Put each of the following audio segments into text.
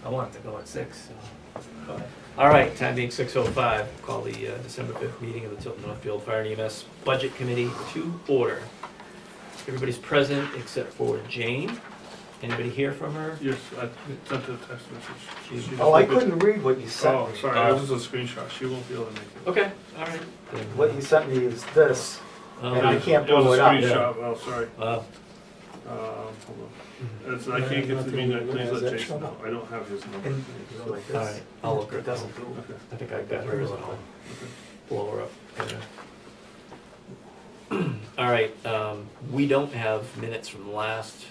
I wanted to go at 6, so go ahead. All right, time being 6:05, call the December 5th meeting of the Tilton Northfield Fire and EMS Budget Committee to order. Everybody's present except for Jane. Anybody hear from her? Yes, I sent a text message. She Oh, I doesn't couldn't read what you sent Oh, me. sorry, it was a screenshot. She won't be able to make it. Okay, all right. Then, What you sent me is this. oh, and I can't It was blow a it up. screenshot. Oh, sorry. Wow. Hold on. I can't get to the meeting. Please let Jason know. I don't have his number. And you go like this. All right, I'll look her It doesn't down. do it. Okay. I think I got hers and I'll blow her up. Yeah. All right, we don't have minutes from last,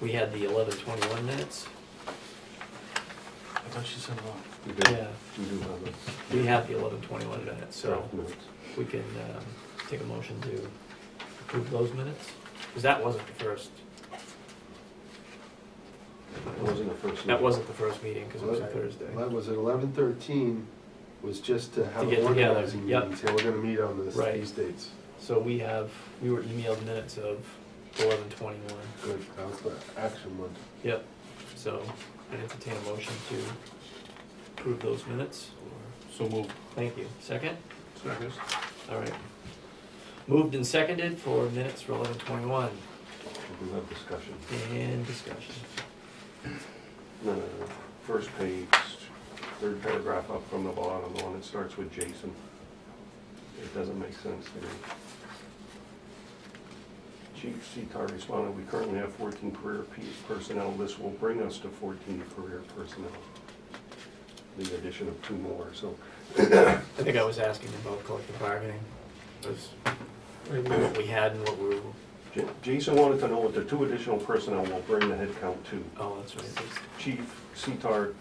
we had the 11:21 minutes. I thought she sent it on. We do, Yeah, we do have a we have the 11:21 minutes, so draft minutes. we can take a motion to approve those minutes? Because that wasn't the first, It wasn't the first. that wasn't the first meeting, because it was a Thursday. That was at 11:13, was just to have get together, organizing yep. meetings, yeah, we're gonna meet on Right. these dates. So we were emailed minutes of 11:21. Good, that was the action one. Yep, so I entertain a motion to approve those minutes. So moved. Thank you. Second? Second. All right. Moved and seconded for minutes for 11:21. We do have discussion. And discussion. No, first page, third paragraph up from the bottom, the one that starts with Jason. It doesn't make sense to me. Chief Seatar responded, we currently have 14 career personnel. This will bring us to 14 career personnel. The addition of 2 more, so. I think I was asking about collective bargaining. Was what we had and what we were, Jason wanted to know what the 2 additional personnel will bring the head count to. oh, that's right. Chief Seatar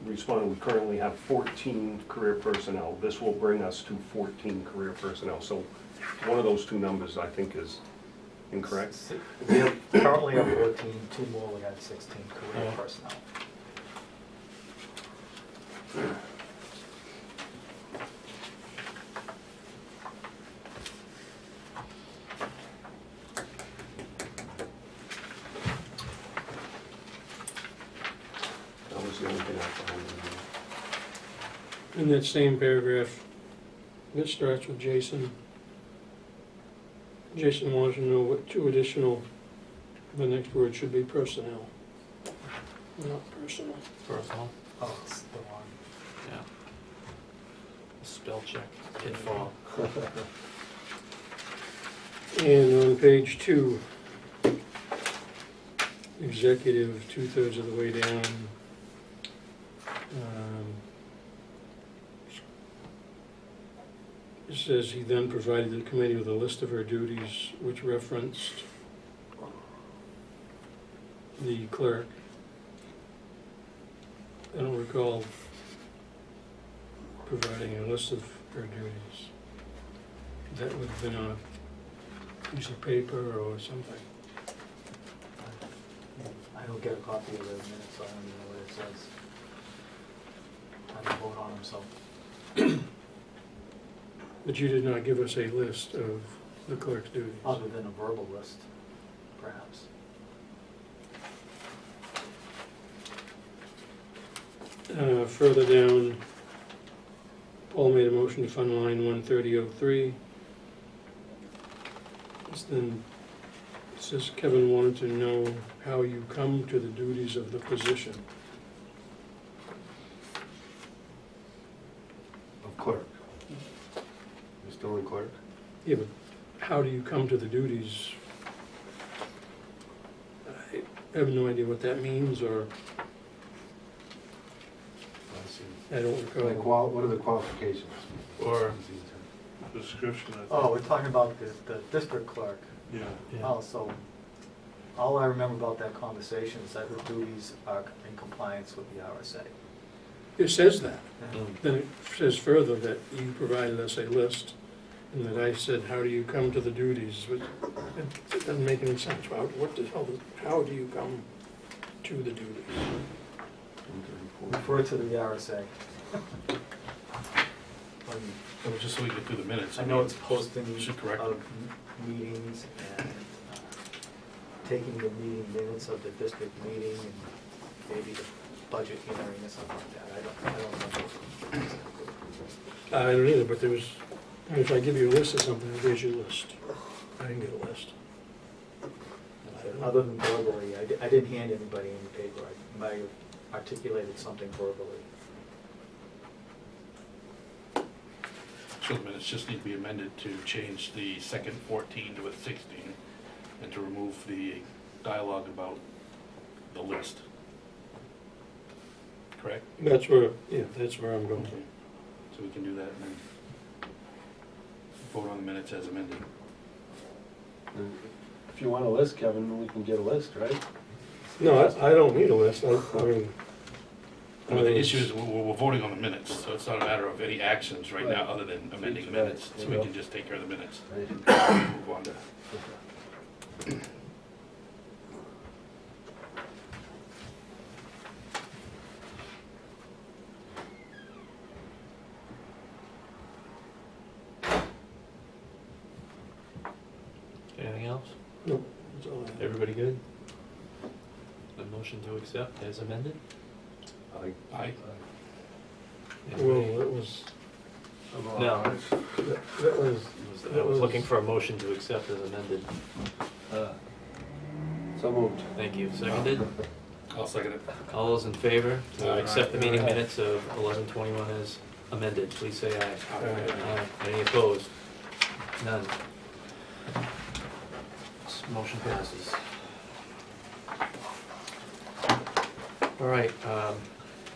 responded, we currently have 14 career personnel. This will bring us to 14 career personnel. So one of those 2 numbers, I think, is incorrect. We currently have 14, 2 more, we had 16 career Yeah. personnel. That was the only thing I found in In that same paragraph, that starts with Jason. Jason wants to know what 2 additional, the next word should be personnel, not personal. Personal, Oh, it's the one. yeah. Spell check, did fall. And on page 2, executive, 2/3 of the way down. It says he then provided the committee with a list of her duties, which referenced the clerk. I don't recall providing a list of her duties. That would have been on a piece of paper or something. I don't get a copy of the minutes, so I don't even know what it says. I didn't vote on them, so, But you did not give us a list of the clerk's duties. other than a verbal list, perhaps. Further down, Paul made a motion to fund line 13003. Then it says Kevin wanted to know how you come to the duties of the position. Of clerk. You're still in clerk? Yeah, but how do you come to the duties? I have no idea what that means, or I see. I don't recall. What are the qualifications? Or, Description, I think. Oh, we're talking about the district clerk. Yeah. yeah. Oh, so, all I remember about that conversation is that her duties are in compliance with the RSA. It says that. Mm. Then it says further that you provided us a list, and that I said, how do you come to the duties? But it doesn't make any sense. What the hell, how do you come to the duties? 134. Refer to the RSA. That was just so we could do the minutes. I know it's posting Should correct of meetings and taking the meeting minutes of the district meeting and maybe the budget hearing or something like that, I don't remember. I don't either, but there was, if I give you a list of something, there's your list. I didn't get a list. Other than verbally, I didn't hand anybody any paper, I articulated something verbally. So the minutes just need to be amended to change the second 14 to a 16, and to remove the dialogue about the list. Correct? That's where, yeah, that's where I'm going. So we can do that and then vote on the minutes as amended. If you want a list, Kevin, we can get a list, right? No, I don't need a list, I mean. Well, the issue is we're voting on the minutes, so it's not a matter of any actions right now Right. other than amending the Right. minutes. So we can just take care of the minutes. Right. Move on to. Anything else? No, that's all I have. Everybody good? A motion to accept as amended? Aye. Well, that was, No. that was, I was looking for a motion to accept as amended. So moved. Thank you. Seconded? I'll second it. All those in favor to Aye. accept the meeting Aye. minutes of 11:21 as amended, please say aye. Aye. Aye. Any opposed? None. This motion passes. All right,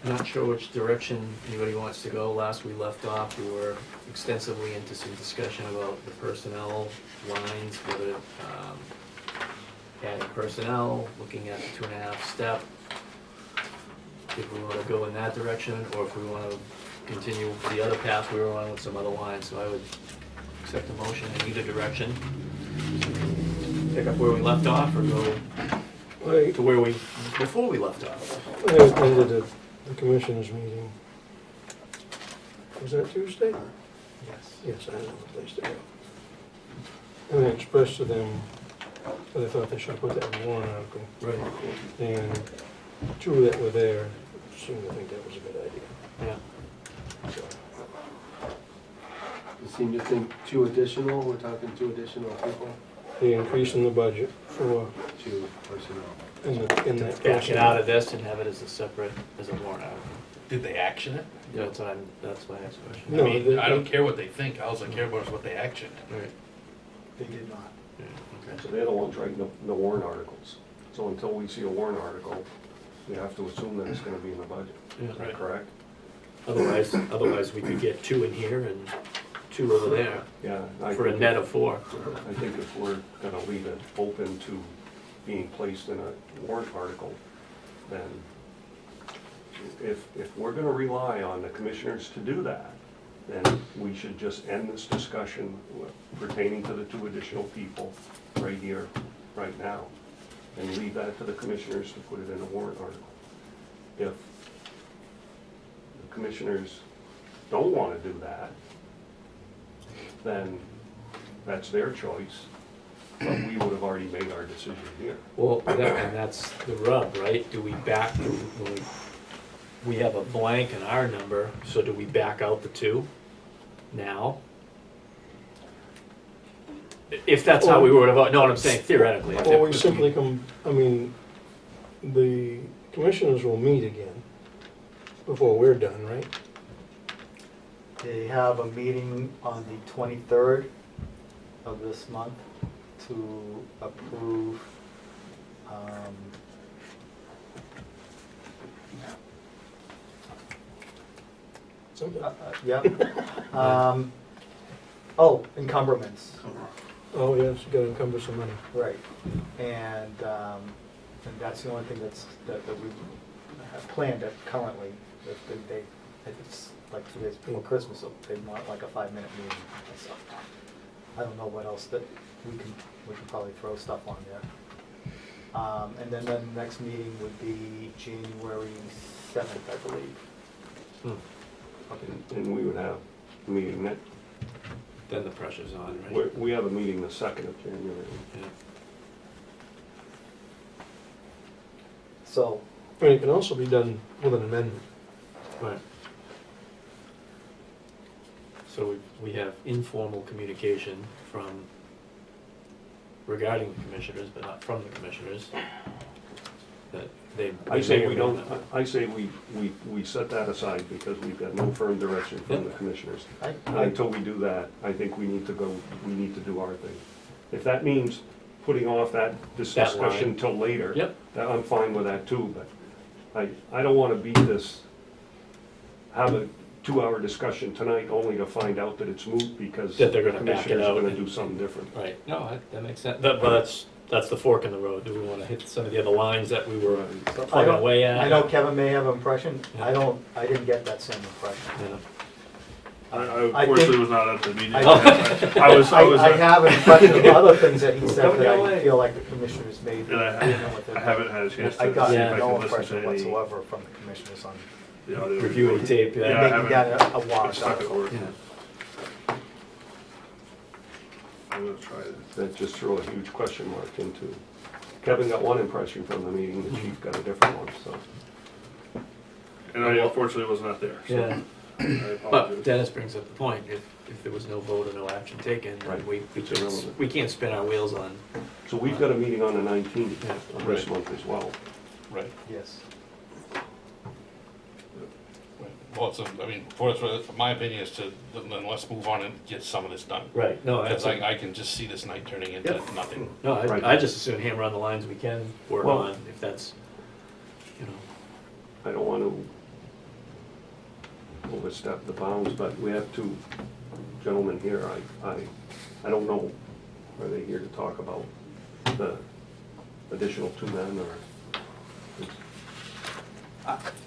not sure which direction anybody wants to go. Last we left off, we were extensively into some discussion about the personnel lines, whether adding personnel, looking at the 2.5 step. If we want to go in that direction, or if we want to continue the other path we were on with some other lines. So I would accept a motion in either direction. Pick up where we left off, or go I to where we, before we left off. attended the commissioners meeting. Was that Tuesday? Yes. Yes, I had a place to go. And I expressed to them that I thought they should put that in the warrant article. Right. And two that were there seemed to think that was a good idea. Yeah. So, You seem to think two additional, we're talking two additional people, the increase in the budget for, two personnel. in that. Back it out of this and have it as a separate, as a warrant article. Did they action it? Yeah, that's my next question. No, I mean, they- I don't care what they think, all I care about is what they actioned. Right. They did not. Yeah, okay. So they're the ones writing the warrant articles. So until we see a warrant article, we have to assume that it's gonna be in the budget. Yeah. Is that Right. correct? Otherwise we could get 2 in here and 2 over there Yeah. I for a think net if- of 4. I think if we're gonna leave it open to being placed in a warrant article, then if we're gonna rely on the commissioners to do that, then we should just end this discussion pertaining to the 2 additional people right here, right now, and leave that to the commissioners to put it in a warrant article. If the commissioners don't wanna do that, then that's their choice, but we would have already made our decision here. Well, and that's the rub, right? Do we back, when we have a blank in our number, so do we back out the 2 now? If that's how we were to vote, know what I'm saying, theoretically. if Or we it- simply the commissioners will meet again before we're done, right? They have a meeting on the 23rd of this month to approve, Something. yeah. Oh, encumbrance, Oh, yes, you gotta encumber some money. right. And that's the only thing that we have planned at currently. That they, it's like 2 days before Christmas, so they want like a 5-minute meeting and stuff. I don't know what else that we can probably throw stuff on there. And then the next meeting would be January 7th, I believe. Hmm. And we would have a meeting that, Then the pressure's on, right? we have a meeting the 2nd of January. Yeah. So But it can also be done with an amendment. Right. So we have informal communication regarding the commissioners, but not from the commissioners. That they. I say may or we may don't, not- I say we set that aside because we've got no firm direction from the commissioners. And I, until we do that, I think we need to do our thing. If that means putting off this That discussion line. till later, Yep. I'm fine with that too, but I don't wanna have a 2-hour discussion tonight only to find out that it's moot because That they're the gonna back it commissioners are out gonna and- do something different. Right, no, that makes sense, but that's the fork in the road. Do we wanna hit some of the other lines that we were so I plugging don't, away at? I know Kevin may have an impression, Yeah. I didn't get that same impression. Yeah. I I unfortunately think- was not at the meeting. I- I was, I have an impression of other things that he said Coming that your I way. feel like the commissioners made. And I haven't had a chance I to got see if Yeah. I no can listen impression to any. whatsoever from the commissioners on the audio Reviewing recording. tape, yeah. Yeah, I making haven't. that a I'm warrant stuck at article. work. Yeah. I'm gonna try it. That just threw a huge question mark into, Kevin got one impression from the meeting, the chief got a different one, so. And I unfortunately was not there, so Yeah, I but apologize. Dennis brings up the point, if there was no vote or no action taken, then Right. we It's irrelevant. can't spin our wheels on. So we've got a meeting on the 19th Yeah. of this Right. month as well. Right. Yes. Well, it's, I mean, my opinion is then let's move on and get some of this done. Right, no, Because that's, I can just see this night turning into Yep. nothing. no, Right. I just assume hammer on the lines we can work Well- on, if that's, you know. I don't want to overstep the bounds, but we have two gentlemen here. I don't know, are they here to talk about the additional 2 men or?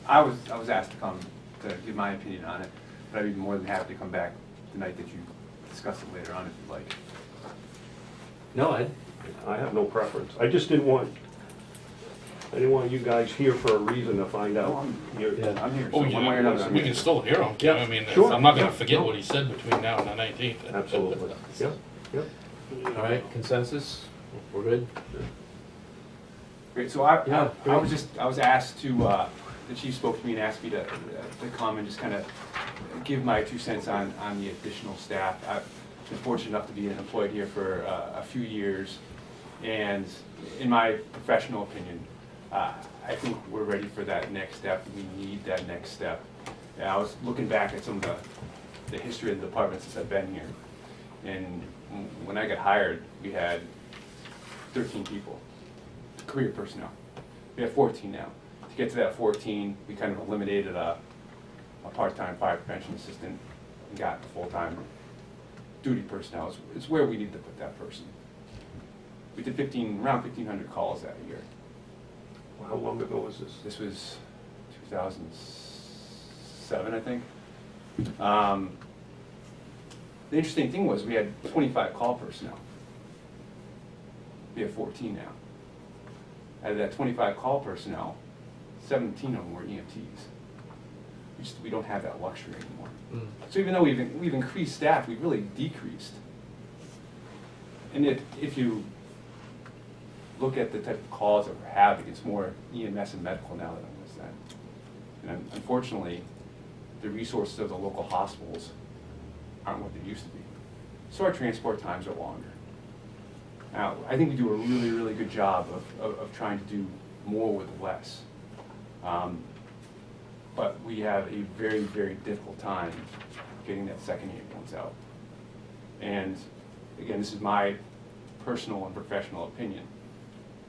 I was asked to come to give my opinion on it, but I'd be more than happy to come back the night that you discuss it later on if you'd like. No, I have no preference. I just didn't want you guys here for a reason to find No, out. You're- Yeah. I'm here, so Oh, one way or another. I'm we here. can still hear them. Yeah. I mean, Sure. I'm not gonna Yeah. forget No. what he said between now and the 19th. Absolutely. Yep, yep. all right, consensus, we're good? Great, so I Yeah, I was asked to, the chief spoke to me and asked me to come and just kind of give my 2 cents on the additional staff. I've been fortunate enough to be employed here for a few years, and in my professional opinion, I think we're ready for that next step. We need that next step. And I was looking back at some of the history of the department since I've been here, and when I got hired, we had 13 people, career personnel. We have 14 now. To get to that 14, we kind of eliminated a part-time fire prevention assistant and got full-time duty personnel. It's where we need to put that person. We did around 1,500 calls that year. How long ago was this? This was 2007, I think. The interesting thing was we had 25 call personnel. We have 14 now. Out of that 25 call personnel, 17 of them were EMTs. We don't have that luxury anymore. Mm. So even though we've increased staff, we've really decreased. And if you look at the type of calls that we're having, it's more EMS and medical now than it was then. And unfortunately, the resources of the local hospitals aren't what they used to be. So our transport times are longer. Now, I think we do a really, really good job of trying to do more with less. But we have a very, very difficult time getting that second ambulance out. And again, this is my personal and professional opinion.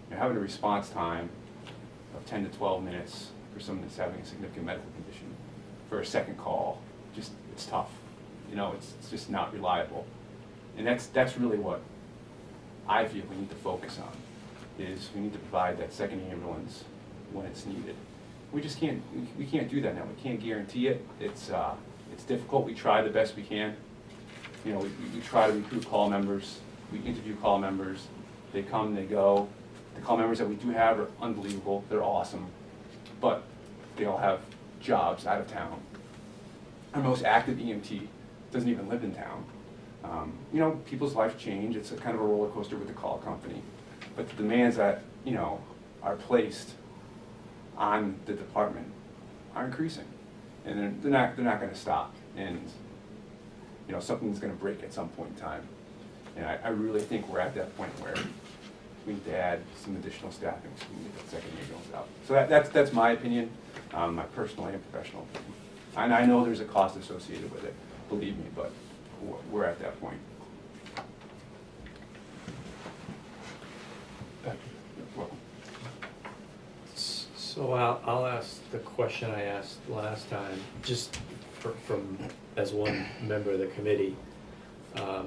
You're having a response time of 10 to 12 minutes for someone that's having a significant medical condition for a second call, it's tough. You know, it's just not reliable. And that's really what I feel we need to focus on, is we need to provide that second ambulance when it's needed. We just can't do that now. We can't guarantee it. It's difficult. We try the best we can. You know, we try to recruit call members. We interview call members. They come, they go. The call members that we do have are unbelievable. They're awesome. But they all have jobs out of town. Our most active EMT doesn't even live in town. You know, people's lives change. It's a kind of a roller coaster with the call company. But the demands that, you know, are placed on the department are increasing, and they're not going to stop. And you know, something's going to break at some point in time. And I really think we're at that point where we need to add some additional staffing so we can get that second ambulance out. So that's my opinion, my personal and professional opinion. And I know there's a cost associated with it, believe me, but we're at that point. Thank you. Well, So I'll ask the question I asked last time, just from, as one member of the committee. I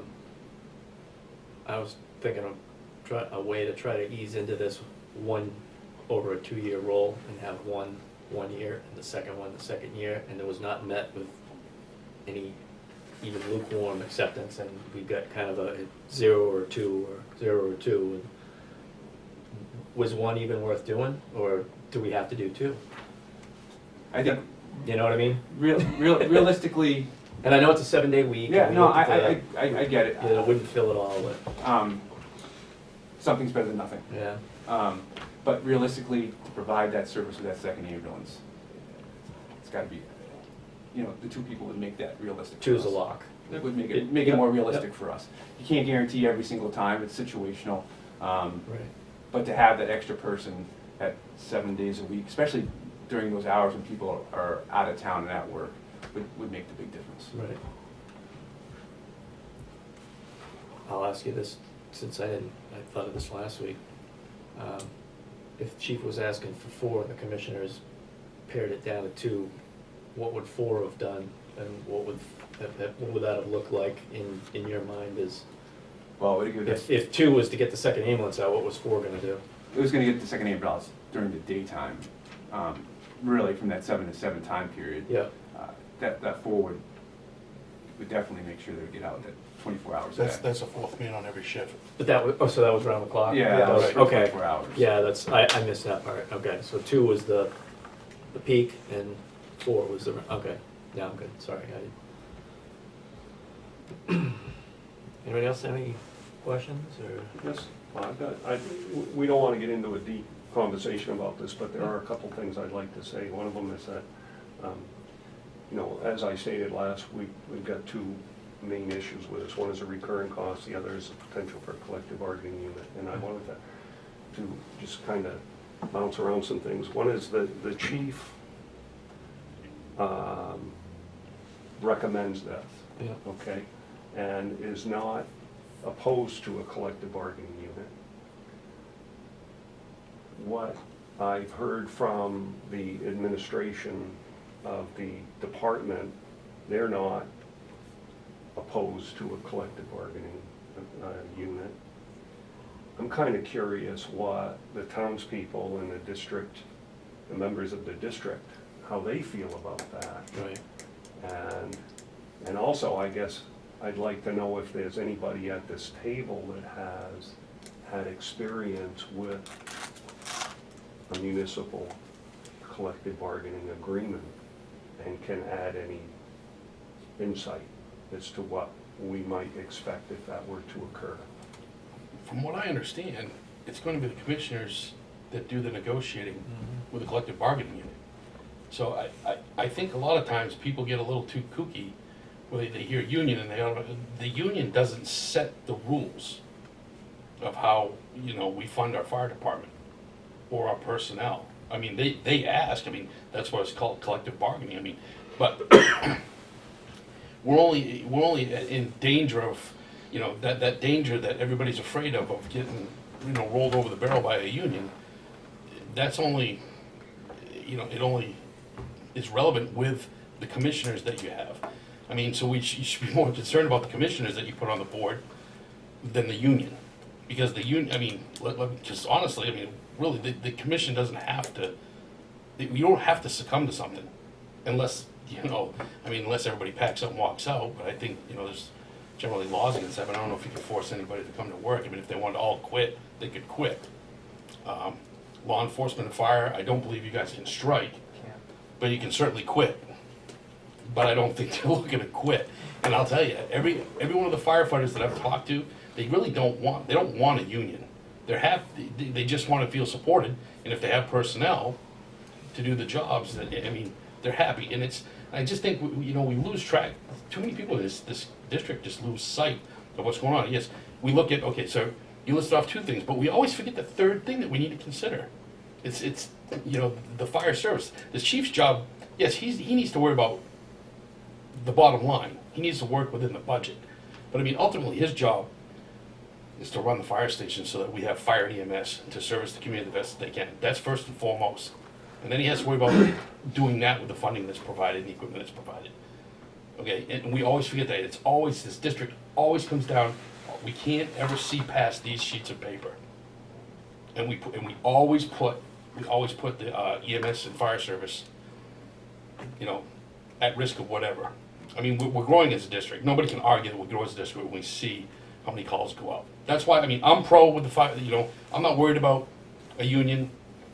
was thinking of a way to try to ease into this over a 2-year roll and have one year and the second year, and it was not met with any even lukewarm acceptance, and we got kind of a 0 or 2 or 0 or 2. And was one even worth doing, or do we have to do 2? I think, You know what I mean? realistically, And I know it's a 7-day week. yeah, and we no, looked at I get it. it wouldn't fill it all, but, Something's better than nothing. yeah. But realistically, to provide that service with that second ambulance, it's got to be, you know, the 2 people would make that realistic. for Choose a us. lock. It would make it more realistic for us. You can't guarantee every single time, it's situational. Right. But to have that extra person at 7 days a week, especially during those hours when people are out of town and at work, would make the big difference. Right. I'll ask you this, since I thought of this last week. If the chief was asking for 4 and the commissioners pared it down to 2, what would 4 have done? And what would that have looked like in your mind as, Well, what do if 2 was to get the second ambulance out, what was 4 gonna do? it was going to get the second ambulance during the daytime, really from that 7 to 7 time period. Yeah. That 4 would definitely make sure they would get out that 24 hours a day. That's a 4th man on every shift. But that was, so that was round the clock? Yeah, That that was was- okay. 24 hours. Yeah, I missed that part, okay, so 2 was the peak and 4 was the, okay, now I'm good, sorry. Anybody else have any questions, or? Yes, well, we don't want to get into a deep conversation about this, but there are a couple things I'd like to say. One of them is that, you know, as I stated last week, we've got 2 main issues with this. One is a recurring cost, the other is the potential for a collective bargaining unit. And I wanted to just kind of bounce around some things. One is the chief recommends this, Yeah. okay, and is not opposed to a collective bargaining unit. What I've heard from the administration of the department, they're not opposed to a collective bargaining unit. I'm kind of curious what the townspeople in the district, the members of the district, how they feel about that. Right. And also, I guess, I'd like to know if there's anybody at this table that has had experience with a municipal collective bargaining agreement and can add any insight as to what we might expect if that were to occur. From what I understand, it's going to be the commissioners that do the negotiating with the collective bargaining unit. So I think a lot of times people get a little too kooky when they hear union, and the union doesn't set the rules of how, you know, we fund our fire department or our personnel. I mean, they ask, I mean, that's why it's called collective bargaining, I mean, but we're only in danger of, you know, that danger that everybody's afraid of getting, you know, rolled over the barrel by a union. That's only, you know, it only is relevant with the commissioners that you have. I mean, so you should be more concerned about the commissioners that you put on the board than the union. Because the union, I mean, just honestly, I mean, really, the commission doesn't have to, you don't have to succumb to something unless, you know, I mean, unless everybody packs up and walks out. But I think, you know, there's generally laws against that, but I don't know if you can force anybody to come to work. I mean, if they want to all quit, they could quit. Law enforcement and fire, I don't believe you guys can strike, but you can certainly quit. But I don't think they're looking to quit. And I'll tell you, every one of the firefighters that I've talked to, they really don't want a union. They just want to feel supported, and if they have personnel to do the jobs, that, I mean, they're happy, and I just think, you know, we lose track, too many people in this district just lose sight of what's going on. Yes, we look at, okay, so you listed off two things, but we always forget the third thing that we need to consider. It's you know, the fire service. The chief's job, yes, he needs to worry about the bottom line. He needs to work within the budget. But I mean, ultimately, his job is to run the fire station so that we have fire and EMS to service the community the best that they can. That's first and foremost. And then he has to worry about doing that with the funding that's provided and the equipment that's provided. Okay, and we always forget that. It's always, this district always comes down, we can't ever see past these sheets of paper. And we always put the EMS and fire service, you know, at risk of whatever. I mean, we're growing as a district. Nobody can argue that we're growing as a district when we see how many calls go out. That's why, I mean, I'm pro with the fire, you know, I'm not worried about a union,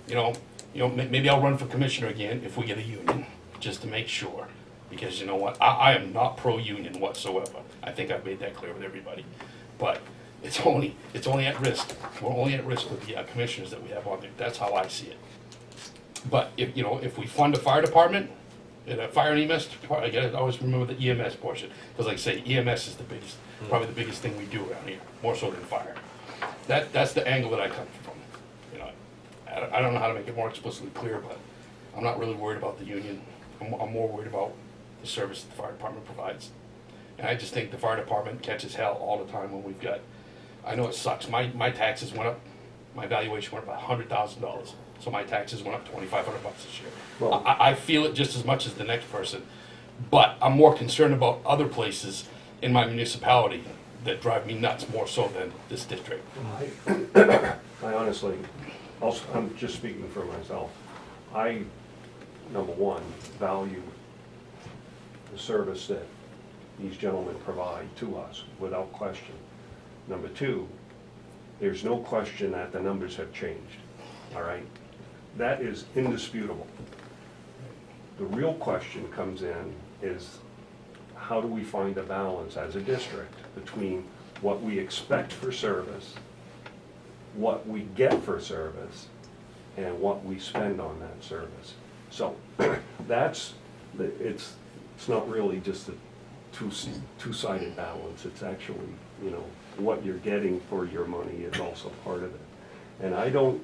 you know, maybe I'll run for commissioner again if we get a union, just to make sure. Because you know what, I am not pro-union whatsoever. I think I've made that clear with everybody. But it's only at risk. We're only at risk with the commissioners that we have on there. That's how I see it. But if we fund a fire department, and a fire and EMS department, I always remember the EMS portion. Because like I say, EMS is the biggest, probably the biggest thing we do around here, more so than fire. That's the angle that I come from. You know, I don't know how to make it more explicitly clear, but I'm not really worried about the union. I'm more worried about the service that the fire department provides. And I just think the fire department catches hell all the time when we've got, I know it sucks, my taxes went up, my valuation went up $100,000. So my taxes went up $2,500 this year. Well, I feel it just as much as the next person, but I'm more concerned about other places in my municipality that drive me nuts more so than this district. I honestly, I'm just speaking for myself. I, number one, value the service that these gentlemen provide to us, without question. Number two, there's no question that the numbers have changed, all right? That is indisputable. The real question comes in is, how do we find a balance as a district between what we expect for service, what we get for service, and what we spend on that service? So it's not really just a two-sided balance. It's actually, you know, what you're getting for your money is also part of it. And I do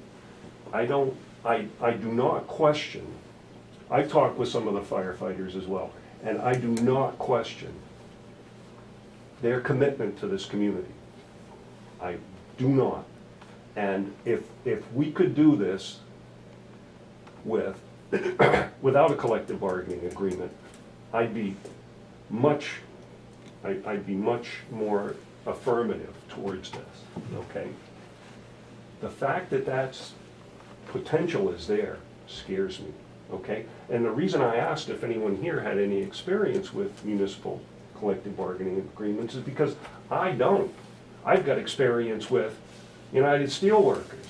not question, I've talked with some of the firefighters as well, and I do not question their commitment to this community. I do not. And if we could do this without a collective bargaining agreement, I'd be much more affirmative towards this, okay? The fact that that's potential is there scares me, okay? And the reason I asked if anyone here had any experience with municipal collective bargaining agreements is because I don't. I've got experience with United Steelworkers,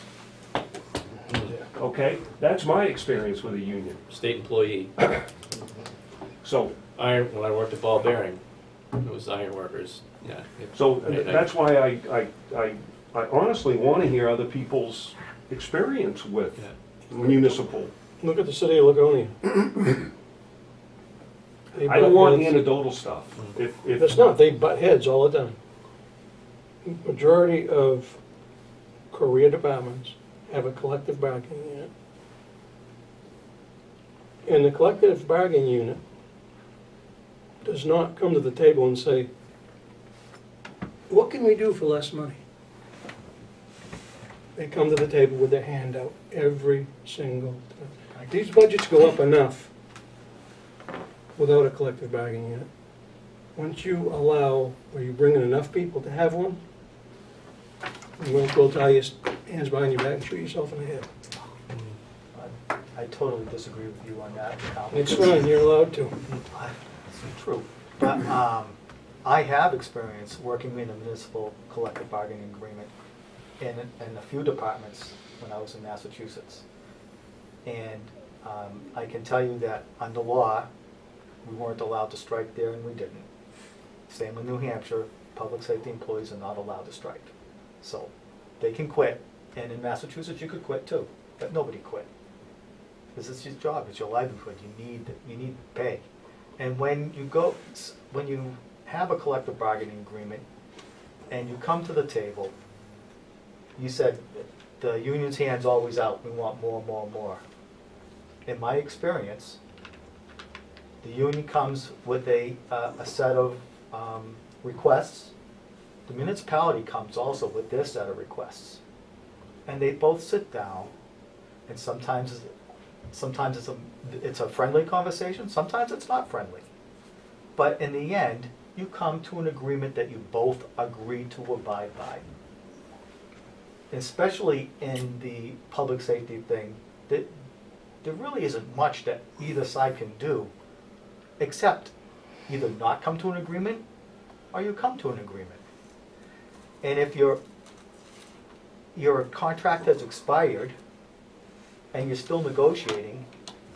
okay? That's my experience with a union. State employee. So, When I worked at Ball Bearing, it was iron workers, yeah. so that's why I honestly want to hear other people's experience with Yeah. Look municipal. at the city of Laconia. I don't want anecdotal stuff. It's not, they butt heads all the time. Majority of career departments have a collective bargaining unit. And the collective bargaining unit does not come to the table and say, what can we do for less money? They come to the table with their hand out every single time. These budgets go up enough without a collective bargaining unit. Once you allow, or you bring in enough people to have one, you won't go tie your hands behind your back and shoot yourself in the head. I totally disagree with you on that. It's fine, you're allowed to. It's true. I have experience working in a municipal collective bargaining agreement in a few departments when I was in Massachusetts. And I can tell you that under law, we weren't allowed to strike there, and we didn't. Same in New Hampshire, public safety employees are not allowed to strike. So they can quit, and in Massachusetts you could quit too, but nobody quit. This is your job, it's your livelihood, you need pay. And when you have a collective bargaining agreement and you come to the table, you said the union's hand's always out, we want more, more, more. In my experience, the union comes with a set of requests. The municipality comes also with their set of requests. And they both sit down, and sometimes it's a friendly conversation, sometimes it's not friendly. But in the end, you come to an agreement that you both agree to abide by. Especially in the public safety thing, there really isn't much that either side can do except either not come to an agreement or you come to an agreement. And if your contract has expired and you're still negotiating,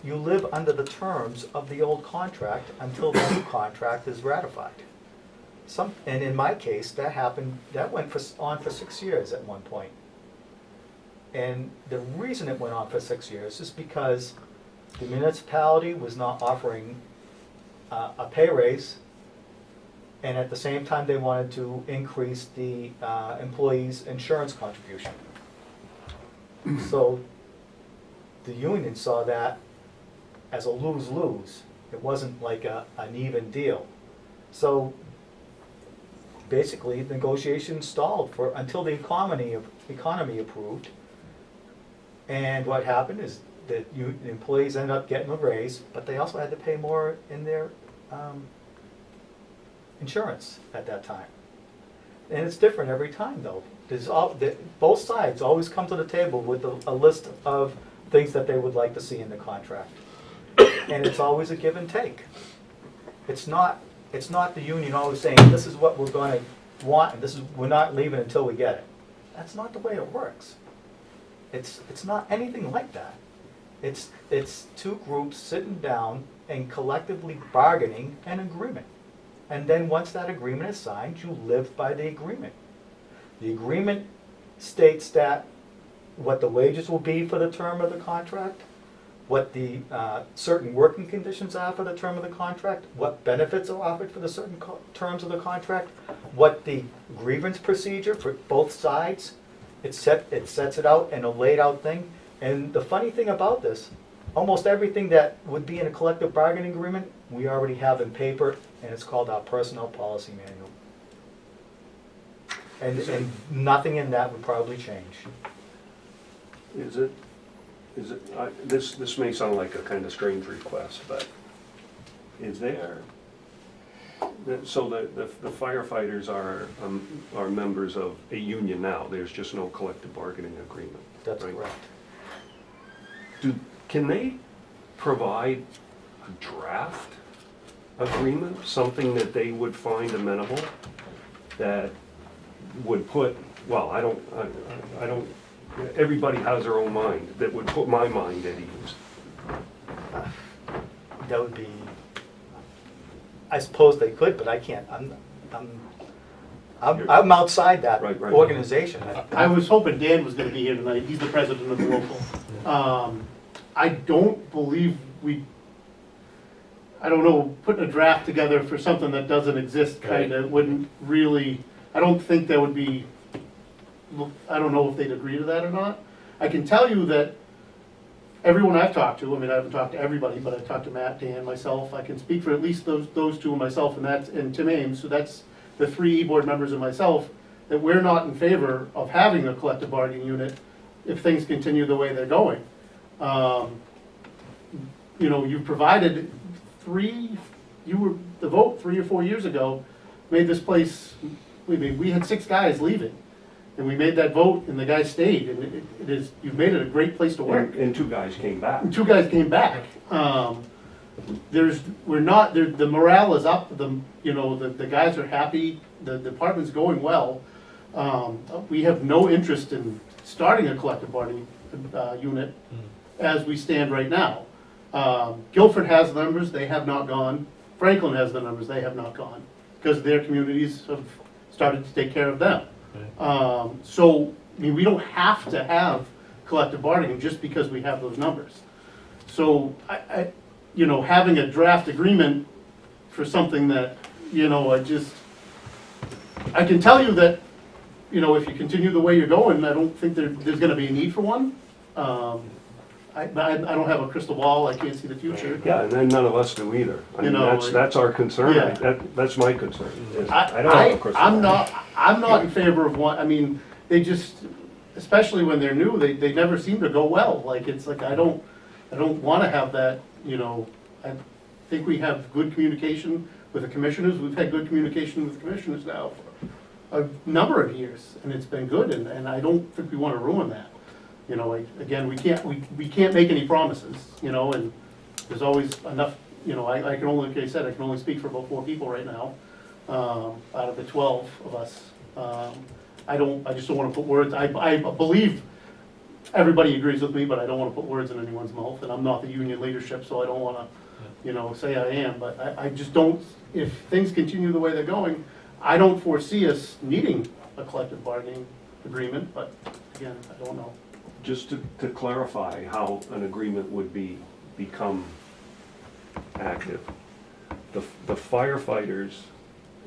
you live under the terms of the old contract until the new contract is ratified. And in my case, that went on for 6 years at one point. And the reason it went on for 6 years is because the municipality was not offering a pay raise, and at the same time they wanted to increase the employees' insurance contribution. So the union saw that as a lose-lose. It wasn't like an even deal. So basically, negotiations stalled until the economy improved. And what happened is that the employees ended up getting a raise, but they also had to pay more in their insurance at that time. And it's different every time, though. Both sides always come to the table with a list of things that they would like to see in the contract. And it's always a give and take. It's not the union always saying, this is what we're going to want, and we're not leaving until we get it. That's not the way it works. It's not anything like that. It's two groups sitting down and collectively bargaining an agreement. And then once that agreement is signed, you live by the agreement. The agreement states that what the wages will be for the term of the contract, what the certain working conditions are for the term of the contract, what benefits are offered for the certain terms of the contract, what the grievance procedure for both sides. It sets it out in a laid out thing. And the funny thing about this, almost everything that would be in a collective bargaining agreement, we already have in paper, and it's called our personnel policy manual. And nothing in that would probably change. This may sound like a kind of strange request, but is there, so the firefighters are members of a union now, there's just no collective bargaining agreement? That's right? correct. Can they provide a draft agreement, something that they would find amenable, that would put, well, I don't, everybody has their own mind, that would put my mind at ease? That would be, I suppose they could, but I can't. I'm outside that Right. organization. I was hoping Dan was gonna be here tonight, he's the president of the local. I don't believe I don't know, putting a draft together for something that doesn't exist kinda wouldn't really, I don't think that would be, I don't know if they'd agree to that or not. I can tell you that everyone I've talked to, I mean, I haven't talked to everybody, but I've talked to Matt, Dan, myself, I can speak for at least those two and myself, and Tim Ames, so that's the 3 E-board members and myself, that we're not in favor of having a collective bargaining unit if things continue the way they're going. You know, you provided the vote 3 or 4 years ago made this place, we had 6 guys leaving. And we made that vote and the guys stayed, and you've made it a great place to work. And 2 guys came back. And 2 guys came back. The morale is up, the guys are happy, the department's going well. We have no interest in starting a collective bargaining unit as we stand right now. Guilford has the numbers, they have not gone. Franklin has the numbers, they have not gone, because their communities have started to take care of them. So, I mean, we don't have to have collective bargaining just because we have those numbers. So you know, having a draft agreement for something that, you know, I can tell you that, you know, if you continue the way you're going, I don't think there's gonna be a need for one. I don't have a crystal ball, I can't see the future. Yeah, and then none of us do either. I You mean, know, that's our concern. Yeah. That's my concern. is I don't have a crystal I'm ball. not in favor of one, I mean, they just, especially when they're new, they never seem to go well. Like, it's like, I don't wanna have that, you know, I think we have good communication with the commissioners. We've had good communication with commissioners now for a number of years, and it's been good, and I don't think we wanna ruin that. You know, again, we can't make any promises, you know, and there's always enough, you know, I can only, like I said, I can only speak for about 4 people right now, out of the 12 of us. I just don't wanna put words, I believe everybody agrees with me, but I don't wanna put words in anyone's mouth, and I'm not the union leadership, so I don't wanna, you know, say I am, but I just don't, if things continue the way they're going, I don't foresee us needing a collective bargaining agreement, but again, I don't know. Just to clarify how an agreement would become active, the firefighters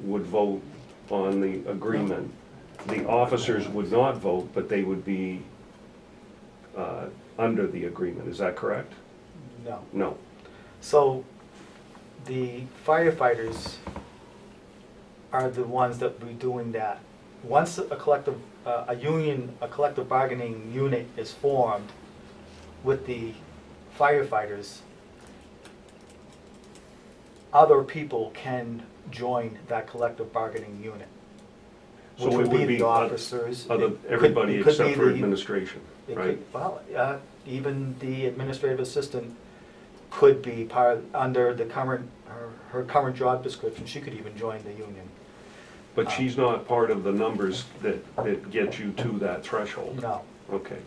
would vote on the agreement. The officers would not vote, but they would be under the agreement, is that correct? No. No. So the firefighters are the ones that will be doing that. Once a collective bargaining unit is formed with the firefighters, other people can join that collective bargaining unit. So Which it would would be be the officers. Everybody it could except be for the- administration, it right? could- Well, even the administrative assistant could be part, under the current, her current job description, she could even join the union. But she's not part of the numbers that get you to that threshold? No, Okay.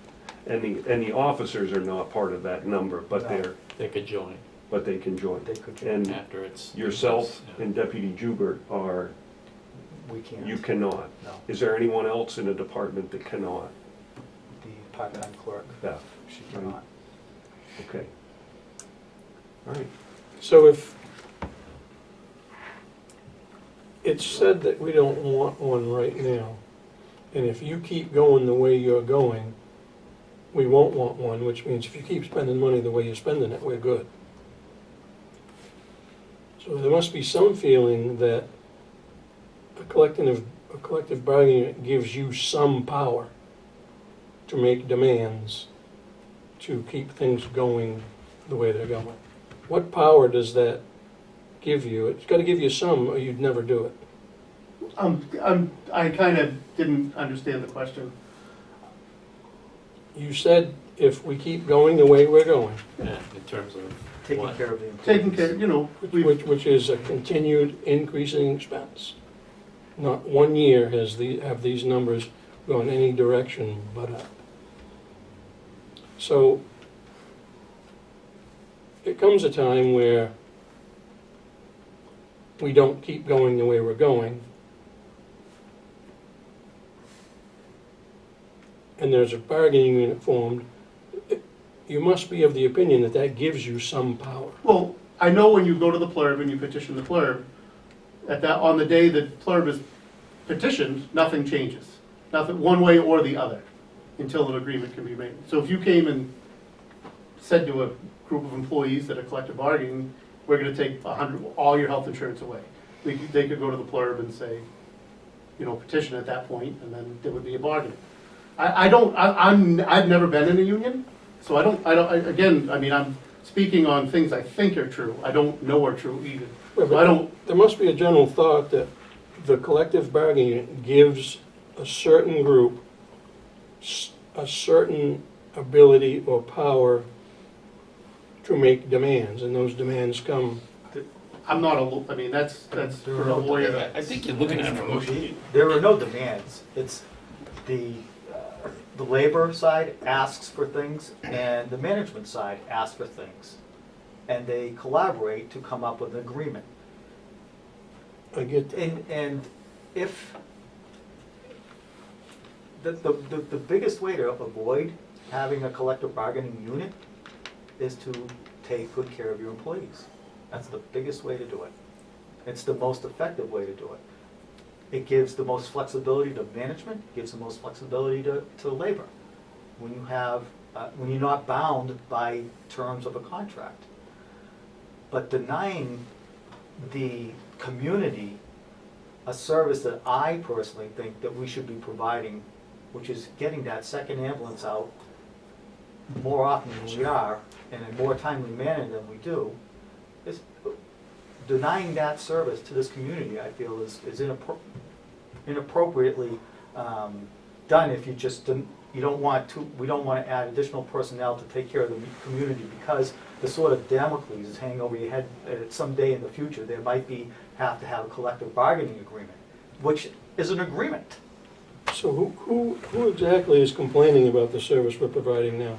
And the officers are not part of that number, but No. They could join they can join? they could join. And after it's. yourself Yeah. and Deputy Joubert are, We can't. you cannot? No, Is there anyone else in the department that cannot? the part-time clerk, Beth? she cannot. Okay. All right. So if it's said that we don't want one right now, and if you keep going the way you're going, we won't want one, which means if you keep spending money the way you're spending it, we're good. So there must be some feeling that a collective bargaining gives you some power to make demands to keep things going the way they're going. What power does that give you? It's got to give you some, or you'd never do it. I kind of didn't understand the question. You said if we keep going the way we're going, Yeah, in terms of Taking what? care of the employees. Taking care, you know, which is a continued increasing expense. Not 1 year have these numbers gone any direction but up. So it comes a time where we don't keep going the way we're going, and there's a bargaining unit formed. You must be of the opinion that that gives you some power. well, I know when you go to the plurb and you petition the plurb, on the day that plurb is petitioned, nothing changes. Nothing, one way or the other, until an agreement can be made. So if you came and said to a group of employees that are collective bargaining, we're gonna take all your health insurance away. They could go to the plurb and say, you know, petition at that point, and then there would be a bargain. I've never been in a union, so again, I mean, I'm speaking on things I think are true. I don't know are true either. So I don't, There must be a general thought that the collective bargaining gives a certain group a certain ability or power to make demands, and those demands come. I'm not I mean, that's for a lawyer. I think you're looking at it from a There are no demands. It's the labor side asks for things and the management side asks for things. And they collaborate to come up with an agreement. I get that. And if, the biggest way to avoid having a collective bargaining unit is to take good care of your employees. That's the biggest way to do it. It's the most effective way to do it. It gives the most flexibility to management, gives the most flexibility to labor. When you have, when you're not bound by terms of a contract. But denying the community a service that I personally think that we should be providing, which is getting that second ambulance out more often than we are, in a more timely manner than we do, is denying that service to this community, I feel, is inappropriately done if you just you don't want to, we don't want to add additional personnel to take care of the community, because the sort of Damocles is hanging over your head that someday in the future there might have to have a collective bargaining agreement, which is an agreement. So who exactly is complaining about the service we're providing now?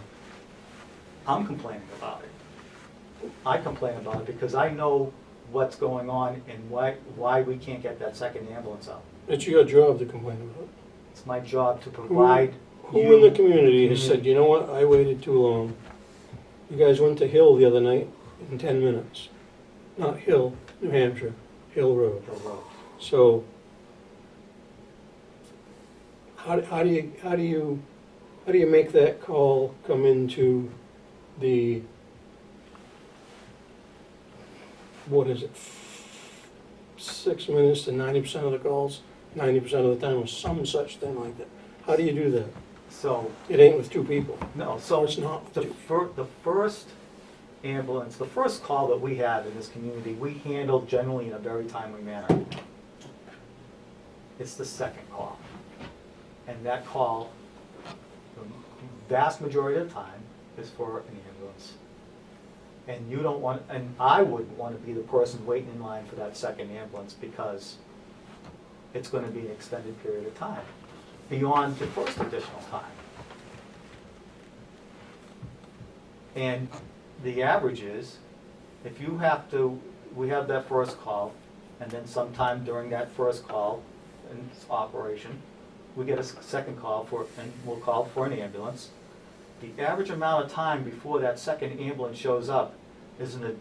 I'm complaining about it. I complain about it because I know what's going on and why we can't get that second ambulance out. It's your job to complain about it. It's my job to provide Who in the community has said, you know what, I waited too long? You guys went to Hill the other night in 10 minutes. Not Hill, New Hampshire, Hill Road. Hill Road. So, how do you make that call come into the, what is it, 6 minutes to 90% of the calls, 90% of the time, or some such thing like that? How do you do that? So, It ain't with two people. no, so It's not. the first ambulance, the first call that we had in this community, we handled generally in a very timely manner. It's the second call. And that call, the vast majority of the time, is for an ambulance. And you don't want, and I wouldn't want to be the person waiting in line for that second ambulance, because it's going to be an extended period of time, beyond the first additional time. And the average is, if you have to, we have that first call, and then sometime during that first call in operation, we get a second call for, and we'll call for an ambulance. The average amount of time before that second ambulance shows up is an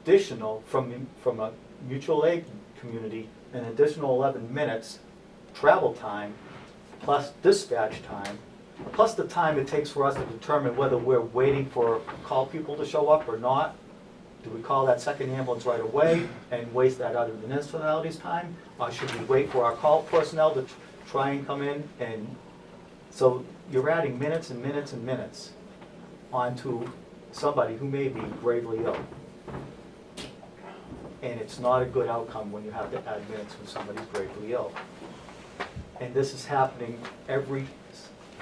additional, from a mutual aid community, an additional 11 minutes travel time, plus dispatch time, plus the time it takes for us to determine whether we're waiting for call people to show up or not. Do we call that second ambulance right away and waste that other municipality's time? Or should we wait for our call personnel to try and come in? And so you're adding minutes and minutes and minutes onto somebody who may be gravely ill. And it's not a good outcome when you have to add minutes when somebody's gravely ill. And this is happening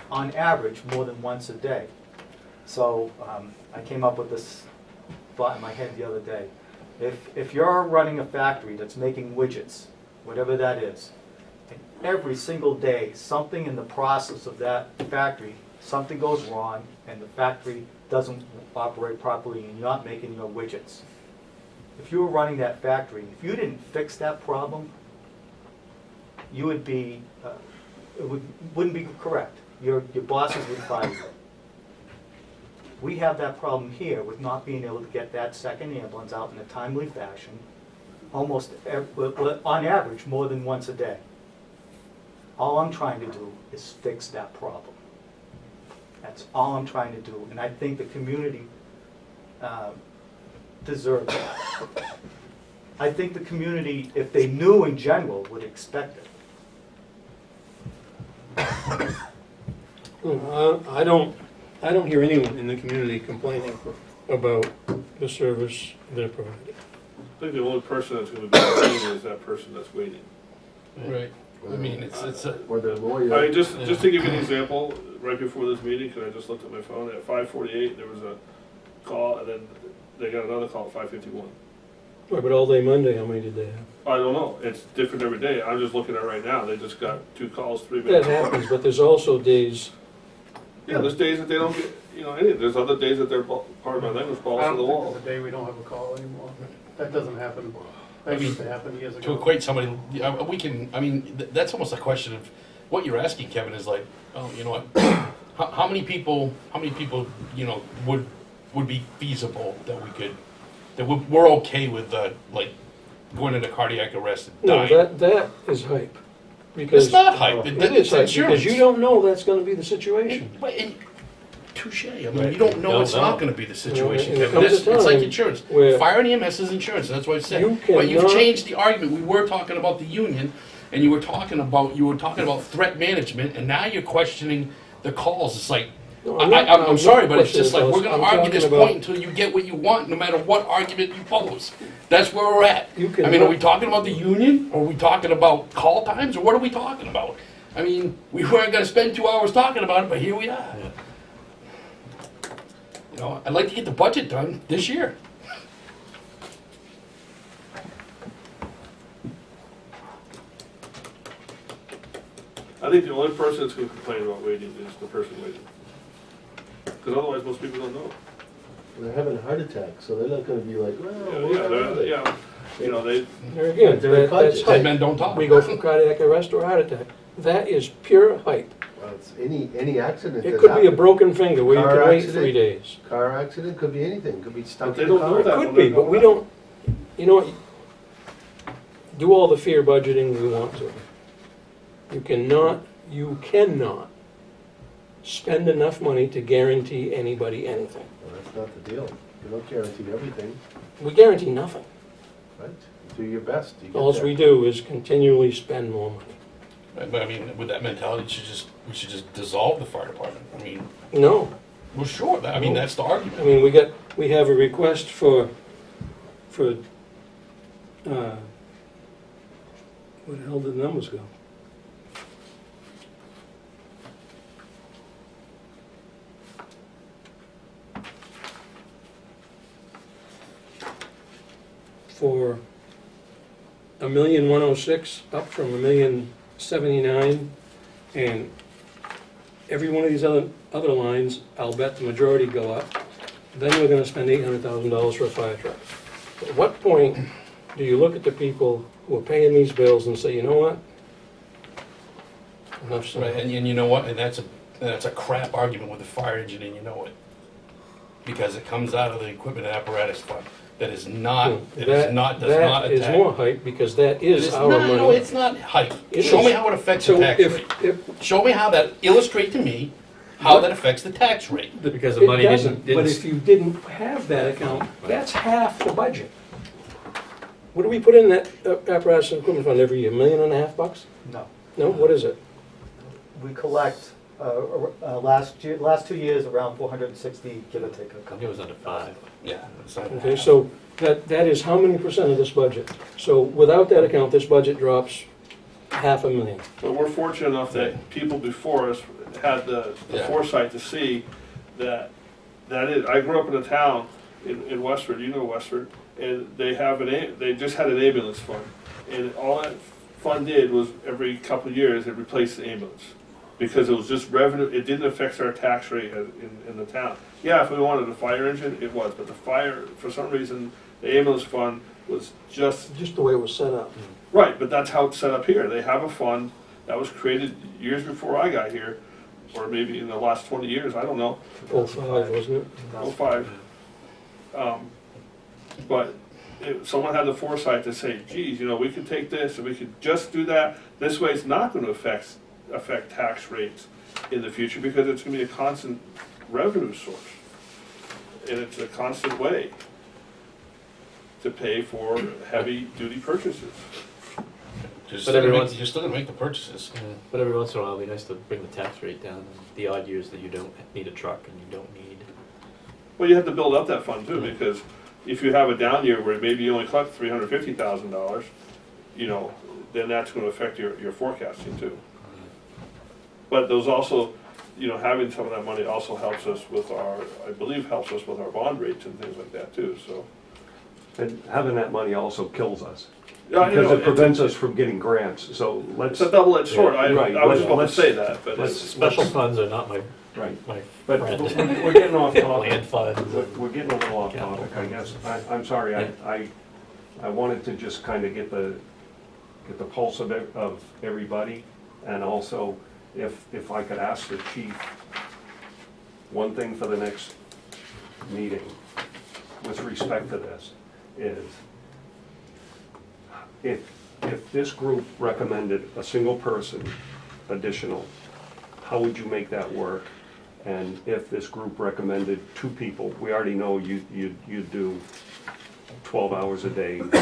on average, more than once a day. So I came up with this thought in my head the other day. If you're running a factory that's making widgets, whatever that is, and every single day, something in the process of that factory, something goes wrong, and the factory doesn't operate properly, and you're not making your widgets. If you were running that factory, if you didn't fix that problem, you would be, wouldn't be correct. Your bosses would fire you. We have that problem here with not being able to get that second ambulance out in a timely fashion, almost, on average, more than once a day. All I'm trying to do is fix that problem. That's all I'm trying to do, and I think the community deserves that. I think the community, if they knew in general, would expect it. I don't hear anyone in the community complaining about the service they're providing. I think the only person that's gonna be complaining is that person that's waiting. Right. I mean, it's a, Or the lawyer. I mean, just to give you an example, right before this meeting, because I just looked at my phone, at 5:48, there was a call, and then they got another call at 5:51. Right, but all day Monday, how many did they have? I don't know, it's different every day, I'm just looking at right now, they just got 2 calls, 3 That minutes. happens, but there's also days, Yeah, there's days that they don't get, any, there's other days that they're, pardon my language, balls I to the don't wall. think there's a day we don't have a call anymore. That doesn't happen. That used to happen years ago. to equate somebody, we can, I mean, that's almost a question of, what you're asking, Kevin, is like, oh, you know what? How many people, would would be feasible that we could, that we're okay with, like, going into cardiac arrest and No, dying? that is hype. Because It's not hype, It it's is hype, insurance. because you don't know that's gonna be the situation. Touche, I mean, you don't know Don't it's know. not gonna be the situation, and there Kevin, comes a it's like time insurance. where- Fire and EMS is insurance, and that's what I said. You But you've cannot- changed the argument, we were talking about the union, and you were talking about threat management, and now you're questioning the calls, it's like, No, I'm not sorry, but it's questioning just like, those. we're gonna I'm argue this talking about- point until you get what you want, no matter what argument you pose. That's where we're at. You I mean, are cannot- we talking about the union, or are we talking about call times, or what are we talking about? I mean, we weren't gonna spend 2 hours talking about it, but here we are. You know, I'd like to get the budget done this year. I think the only person that's gonna complain about waiting is the person waiting. Because otherwise, most people don't know. They're having a heart attack, so they're not gonna be like, well, Yeah, you know, they, There again, They're that's conscious. Dead hype. men don't talk. We go from cardiac arrest or heart attack. That is pure hype. Well, it's any accident It that could be a happens. broken finger where you Car can wait accident. 3 days. Car accident, could be anything, could be stuck But they in a don't know car. that. Could be, but we don't, you know what? Do all the fear budgeting we want to. You cannot spend enough money to guarantee anybody anything. Well, that's not the deal. You don't guarantee everything, We guarantee nothing. right? Do your best. You get All there. we do is continually spend more money. But I mean, with that mentality, we should just dissolve the fire department. I mean, No, well, sure, I mean, that's the I argument. mean, we have a request for, where the hell did the numbers go? For $1,106,000, up from $1,079,000, and every one of these other lines, I'll bet the majority go up. Then we're gonna spend $800,000 for a fire truck. At what point do you look at the people who are paying these bills and say, you know what? Enough's Right, enough. and you know what, and that's a crap argument with the fire engine, and you know it. Because it comes out of the equipment and apparatus fund, that is not, does not That is attack. more hype, because that It is is our not, money. no, it's not hype. It Show is. me how it affects the So tax rate. if, Show me how that, illustrate to me how that affects the tax rate. Because the it money doesn't, didn't. but if you didn't have that account, that's half the budget. What do we put in that apparatus and equipment fund every year, $1.5 million? No. No, what is it? We collect, last 2 years, around 460, give or take a I think couple. it was under 5. Yeah. it's not Okay, so that is how many percent of this budget? So without that account, this budget drops $500,000. but we're fortunate enough that people before us had the Yeah. foresight to see that I grew up in a town in Westford, you know Westford, and they just had an ambulance fund. And all that fund did was every couple of years, it replaced the ambulance. Because it was just revenue, it didn't affect our tax rate in the town. Yeah, if we wanted a fire engine, it was, but the fire, for some reason, the ambulance fund was just, Just the way it was set up. right, but that's how it's set up here. They have a fund that was created years before I got here, or maybe in the last 20 years, I don't know. 05, wasn't it? 05. But someone had the foresight to say, geez, you know, we could take this and we could just do that. This way it's not going to affect tax rates in the future because it's going to be a constant revenue source. And it's a constant way to pay for heavy duty purchases. You're But still gonna everyone's- make- you're still gonna make the purchases. Yeah, but every once in a while, it'd be nice to bring the tax rate down. The odd years that you don't need a truck and you don't need. Well, you have to build up that fund too, because if you have a down year where maybe you only collect $350,000, you know, then that's gonna affect your forecasting too. But those also, you know, having some of that money also helps us with I believe helps us with our bond rates and things like that too, so. And having that money also kills us. Yeah, I Because know, it prevents us from getting grants, so let's, It's a double-edged sword, I Right, was let's- going to let's- say that, but let's- it's, Special funds are not my right. my But friend. we're getting off Land topic. funds. We're getting a little off topic, I guess. I'm sorry, I wanted to just kind of get the pulse of everybody. And also, if I could ask the chief one thing for the next meeting with respect to this is, if this group recommended a single person additional, how would you make that work? And if this group recommended 2 people, we already know you'd do 12 hours a day, it would be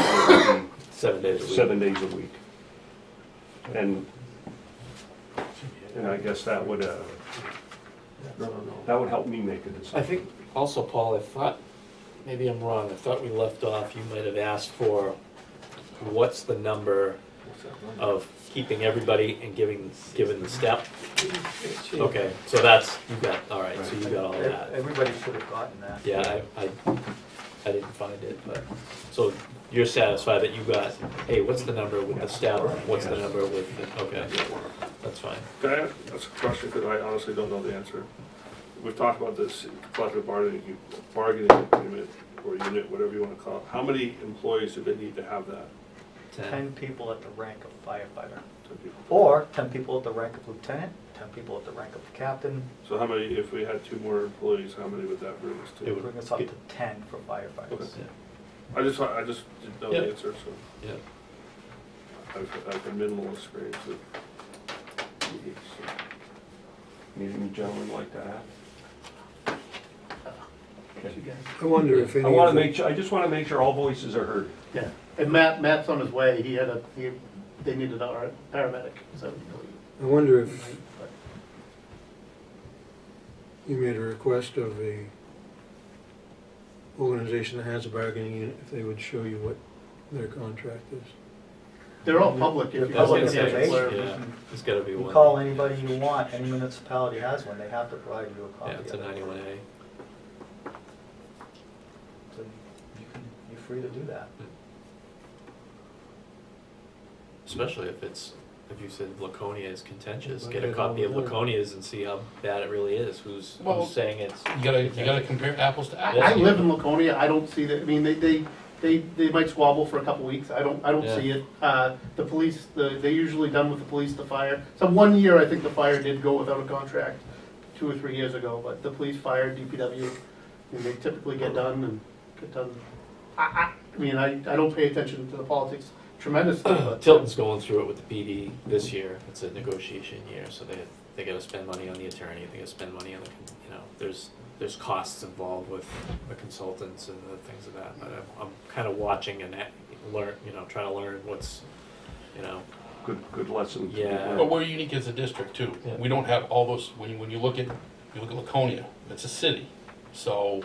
7 days a week. 7 days a week. And I guess that would, that would help me make a decision. I think also, Paul, I thought, maybe I'm wrong, I thought we left off, you might have asked for what's the number of keeping everybody and giving the step? Okay, so that's, you got, all right, so you got all that. Everybody should have gotten that. Yeah, I didn't find it, but, so you're satisfied that you got, hey, what's the number with the step, what's the number with, the okay, that's fine. That's a question, because I honestly don't know the answer. We've talked about this collective bargaining agreement, or unit, whatever you want to call it. How many employees do they need to have that? 10 people at the rank of firefighter. 10 people. Or 10 people at the rank of lieutenant, 10 people at the rank of captain. So how many, if we had 2 more employees, how many would that bring us It to? would- Bring us up to 10 for firefighters. Okay. Yeah. I just didn't know Yeah. the answer, so Yeah. I've had minimal experience with meetings, so. Anything you gentlemen like to add? I wonder if any I want of to the- make sure, I just want to make sure all voices are heard. Yeah, and Matt's on his way, they needed a paramedic, so. I wonder if you made a request of a organization that has a bargaining unit, if they would show you what their contract is. They're all public, if you They're look public at the information. where- Yeah, there's gotta be You one. call anybody you want, any municipality has one, they have to provide you a copy Yeah, it's a of it. 91A. So you're free to do that. Especially if you said Laconia is contentious, Well, get a yeah, copy of well, Laconia's and see how bad it really is, who's Well, saying it's. You gotta compare apples to apples. I live in Laconia, I don't see that, I mean, they might squabble for a couple weeks, I don't Yeah. see it. The police, they're usually done with the police, the fire. So 1 year, I think the fire did go without a contract, 2 or 3 years ago, but the police, fire, DPW, and they typically get done and get done. I mean, I don't pay attention to the politics tremendously, but. Tilton's going through it with the PD this year, it's a negotiation year, so they gotta spend money on the attorney, they gotta spend money on the, there's costs involved with the consultants and the things of that, but I'm kinda watching and learn, trying to learn what's, Good lesson. Yeah. But we're unique as a district too. Yeah. We don't have all those, when you look at Laconia, it's a city. So,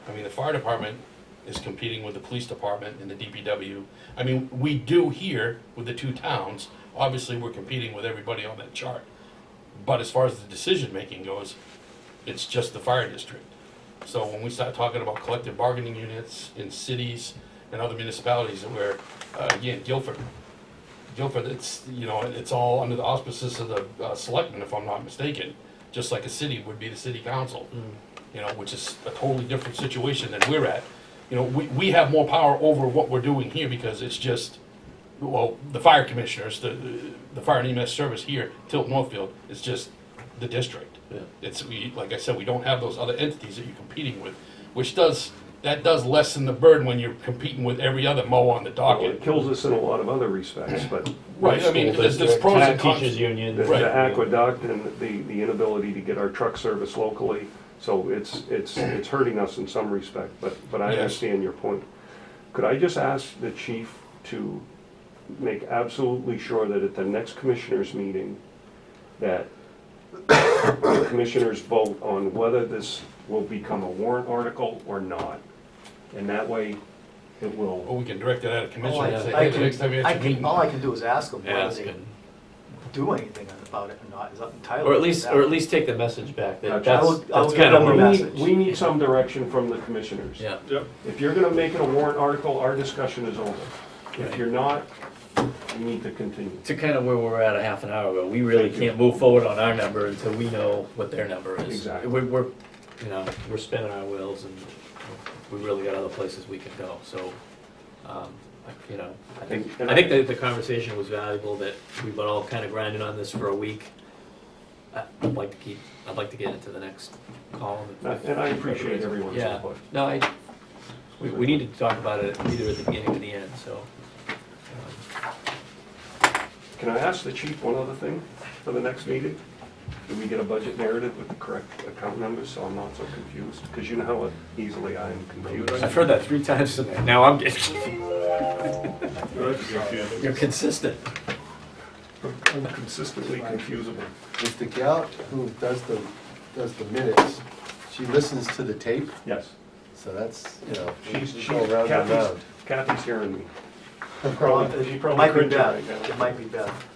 I mean, the fire department is competing with the police department and the DPW. I mean, we do here with the 2 towns, obviously we're competing with everybody on that chart. But as far as the decision-making goes, it's just the fire district. So when we start talking about collective bargaining units in cities and other municipalities where, again, Guilford, it's, it's all under the auspices of the selectmen, if I'm not mistaken, just like a city would be the city council, which is a totally different situation than we're at. We have more power over what we're doing here because it's just, well, the fire commissioners, the fire and EMS service here, Tilton Northfield, it's just the district. Yeah. Like I said, we don't have those other entities that you're competing with, which does lessen the burden when you're competing with every other mow on the Well, docket. it kills us in a lot of other respects, but Right, I mean, there's pros and cons. Teachers union. the Right. aqueduct and the inability to get our truck service locally, so it's hurting us in some respect, but I Yes. understand your point. Could I just ask the chief to make absolutely sure that at the next commissioners meeting, that the commissioners vote on whether this will become a warrant article or not? And that way, it will. Or we can direct it out of commission All and I say, I hey, the next time you have your meeting. all I can do is ask them whether Ask they and, do anything about it or not, is entitled or to at least, that. take the message back, that Gotcha. I will that's give kind of them where a we. message. We need some direction from the commissioners. Yeah, Yep. If you're gonna make it a warrant article, our discussion is over. If Right. you're not, we need to continue. to kind of where we were at a half an hour ago, we really Thank you. can't move forward on our number until we know what their number is. Exactly. We're spinning our wheels and we really got other places we can go, so, I think And that the conversation was valuable, that we've been all kind of grinding on this for a week. I'd like to get into the next column. And I appreciate everyone's Yeah. input. No, we need to talk about it either at the beginning or the end, so. Can I ask the chief one other thing for the next meeting? Do we get a budget narrative with the correct account numbers so I'm not so confused? Because you know how easily I am confused. I've heard that 3 times tonight, now I'm getting, you're consistent. I'm consistently confusable. Is the gal who does the minutes, she listens to the tape, Yes. so that's, you know, She's, she's all round and round. Kathy's hearing me. It She probably might be cringing Beth, right now. it might be Beth.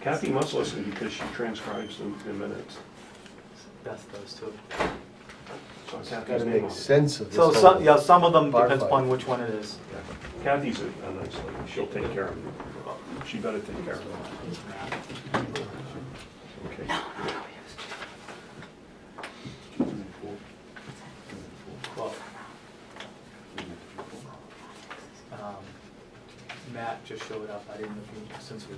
Kathy must listen because she transcribes them in minutes. Beth does too. So She's Kathy's gotta name on make it. sense of this So, whole yeah, some of them bar depends fight. upon which one it is. Kathy's a nice lady, she'll take care of it. She better take care of it. Okay. Well, Matt just showed up, I didn't know if you, since we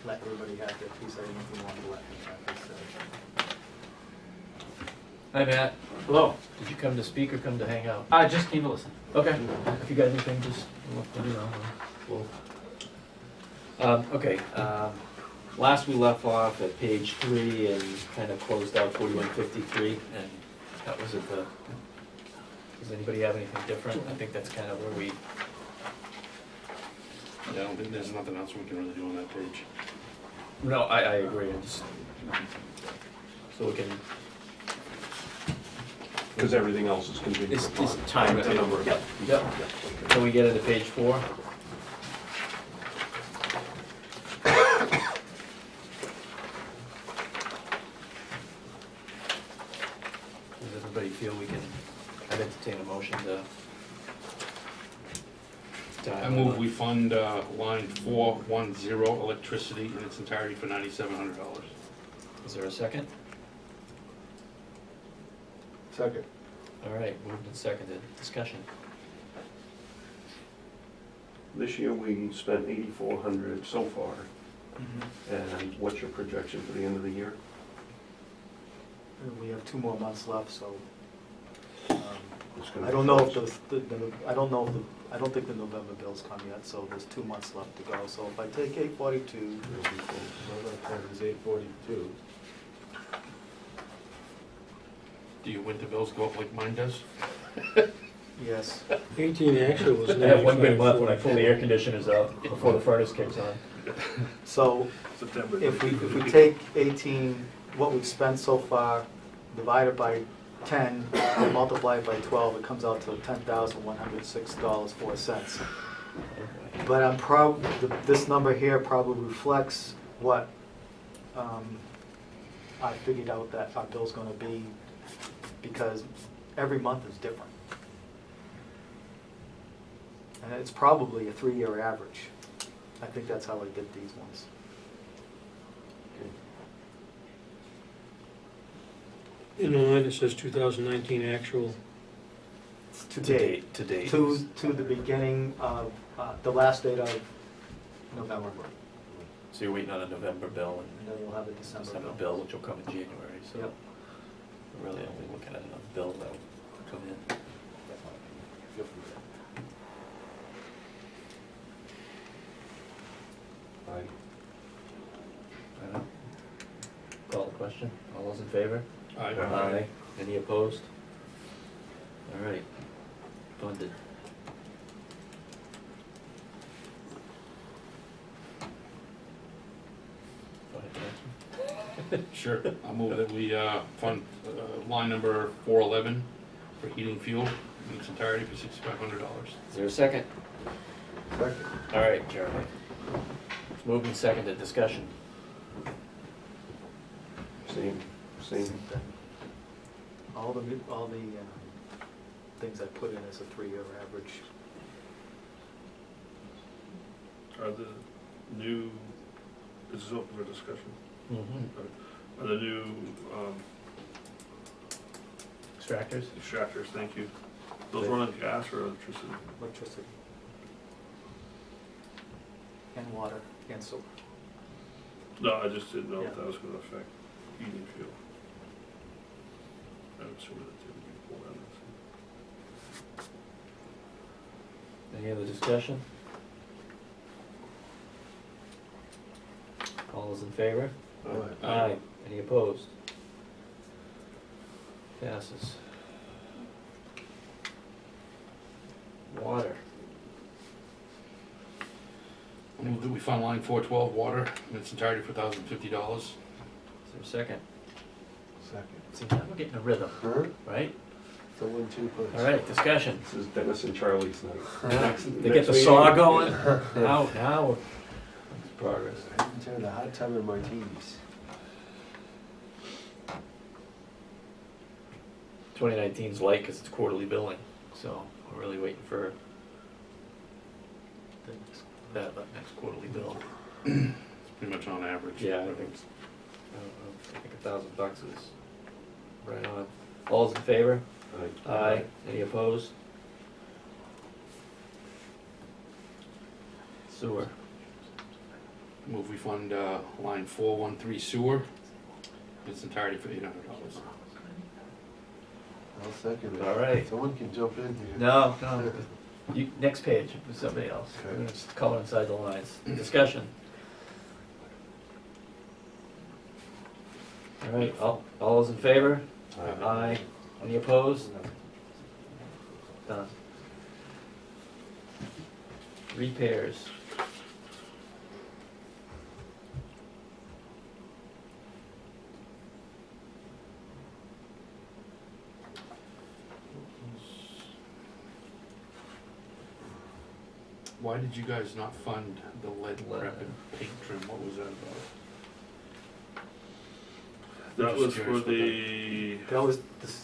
let everybody have their piece, I didn't know if you wanted to let me have this. Hi, Matt. Hello. Did you come to speak or come to hang out? I just came to listen. Okay, if you got anything, just let me know. Okay, last we left off at page 3 and kind of closed out 4153, and that was at the, does anybody have anything different? I think that's kind of where we, Yeah, I don't think there's nothing else we can really do on that page. no, I agree, I just, so we can, Because everything else is contingent it's upon. time. The number of. Yep, yep. Can we get into page 4? Does everybody feel we can, I'd entertain a motion to? I move we fund line 410, electricity in its entirety for $9,700. Is there a second? Second. All right, moved and seconded. Discussion. This year, we spent 8,400 so far, and what's your projection for the end of the year? And we have 2 more months left, so, It's gonna I be don't know if close. I don't think the November bill's come yet, so there's 2 months left to go, so if I take 842, November is 842. Do your winter bills go up like mine does? yes. 18 actual was I have one big month when I 95. pull the air conditioners out before the furnace kicks on. So, September. if we take 18, what we've spent so far, divide it by 10, and multiply it by 12, it comes out to $10,106.04. But I'm this number here probably reflects what I figured out that our bill's gonna be, because every month is different. And it's probably a 3-year average. I think that's how I did these ones. In the line it says 2019 actual. To date. To date. To the beginning of, the last date of November. So you're waiting on a November bill And then you'll have a and December December bill. bill, which will come in January, so Yep. we're really only looking at a bill that will come in. Aye. I don't know. Call the question. All those in favor? Aye. Any opposed? All right. Funded. Go ahead, Councilman. Sure. I'll move that we fund line number 411 for heating fuel in its entirety for $6,500. Is there a second? Second. All right, Jeremy. It's moved and seconded. Discussion. Same. Same thing. All the things I put in as a 3-year average. Are the new, this is open for discussion, Mm-hmm. are the new Extractors? extractors, thank you, those run on gas or electricity? Electricity. And water and solar. No, I just didn't know if Yeah. that was gonna affect. heating fuel. I would assume that they would be pulled out of Any other discussion? All those in favor? Aye. Any opposed? Passes. Water. I move that we fund line 412 water in its entirety for $1,050. Is there a second? Second. See, now we're getting a rhythm, Huh? right? The 1-2 punch. All right, discussion. This is Dennis and Charlie's night. They get the saw going. Now, it's progress. I haven't turned a hot tub in martinis. 2019's light because it's quarterly billing, so we're really waiting for that next quarterly bill. It's pretty much on average. Yeah, I think $1,000 is right on. All's in favor? Aye. Any opposed? Sewer. Move we fund line 413 sewer in its entirety for $800. I'll second it. All right. Someone can jump in here. No. You, next page with somebody else. Okay. We're gonna just color inside the lines. Discussion. All right, all those in favor? Aye. Any opposed? Done. Repairs. Why did you guys not fund the lead Lead. prep and paint trim? What was that about? That Just was for curious what the That was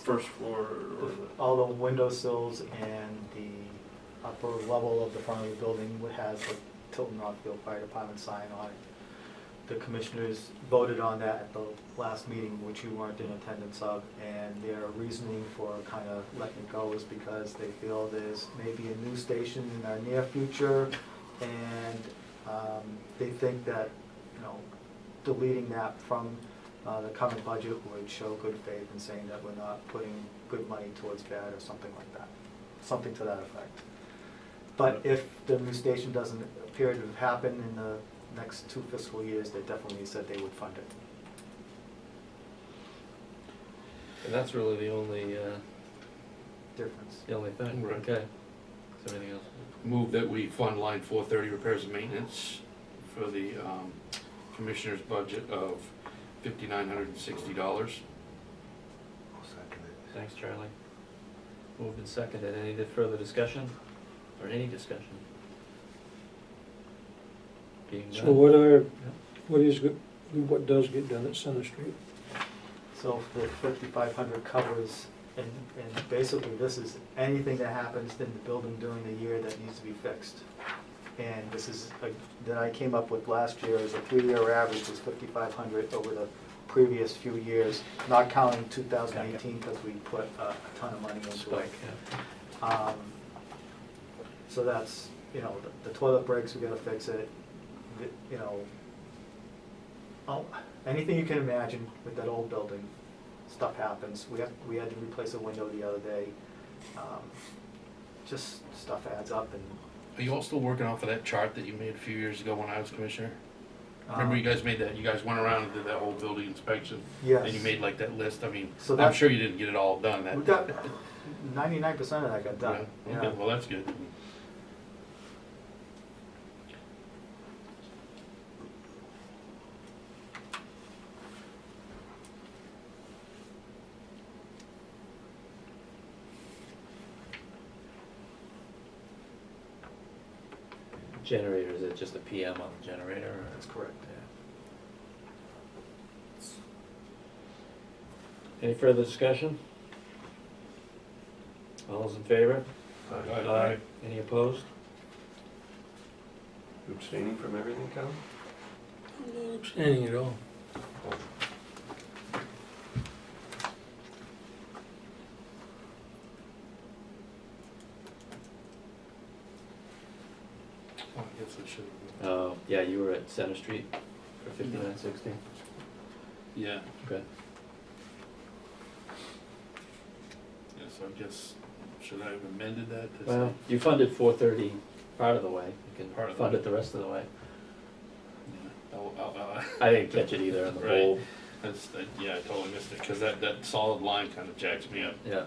first floor, or all the windowsills and the upper level of the front of the building has the Tilton Northfield Fire Department sign on it. The commissioners voted on that at the last meeting, which you weren't in attendance of, and their reasoning for kind of letting it go is because they feel there's maybe a new station in our near future, and they think that, you know, deleting that from the current budget would show good faith in saying that we're not putting good money towards bad or something like that, something to that effect. But if the new station doesn't appear to have happened in the next 2 fiscal years, they definitely said they would fund it. And that's really the only Difference. thing. Right. Okay. Is everything else? Move that we fund line 430 repairs and maintenance for the commissioner's budget of $5,960. I'll second it. Thanks, Charlie. Moved and seconded. Any further discussion? Or any discussion? Being So done. what does get done at Center Street? So the 5,500 covers, and basically this is anything that happens in the building during the year that needs to be fixed. And this is, that I came up with last year as a 3-year average was 5,500 over the previous few years, not counting 2018 because we put a ton of money into it. Spike, yeah. So that's, you know, the toilet breaks, we gotta fix it, you know. Anything you can imagine with that old building, stuff happens. We had to replace a window the other day. Just stuff adds up, and Are you all still working off of that chart that you made a few years ago when I was commissioner? Remember you guys made that, you guys went around and did that whole building inspection? yes. And you made like that list, I mean, So I'm that- sure you didn't get it all done that. We got 99% of that got done. Yeah, Yeah. okay, well, that's good. Generator, is it just a PM on the generator? Or? That's correct. Yeah. Any further discussion? All those in favor? Aye. Any opposed? You abstaining from everything, Cal? I'm not abstaining at all. Oh, I guess I should have. Oh, yeah, you were at Center Street for 5960. Yeah, Okay. yeah, so I guess, should I have amended that to Well, say? you funded 430 part of the way, you Part can of the fund way. it the rest of the way. Yeah, I didn't catch it either in the Right. bold. yeah, I totally missed it, because that solid line kind of jacks me up. Yeah.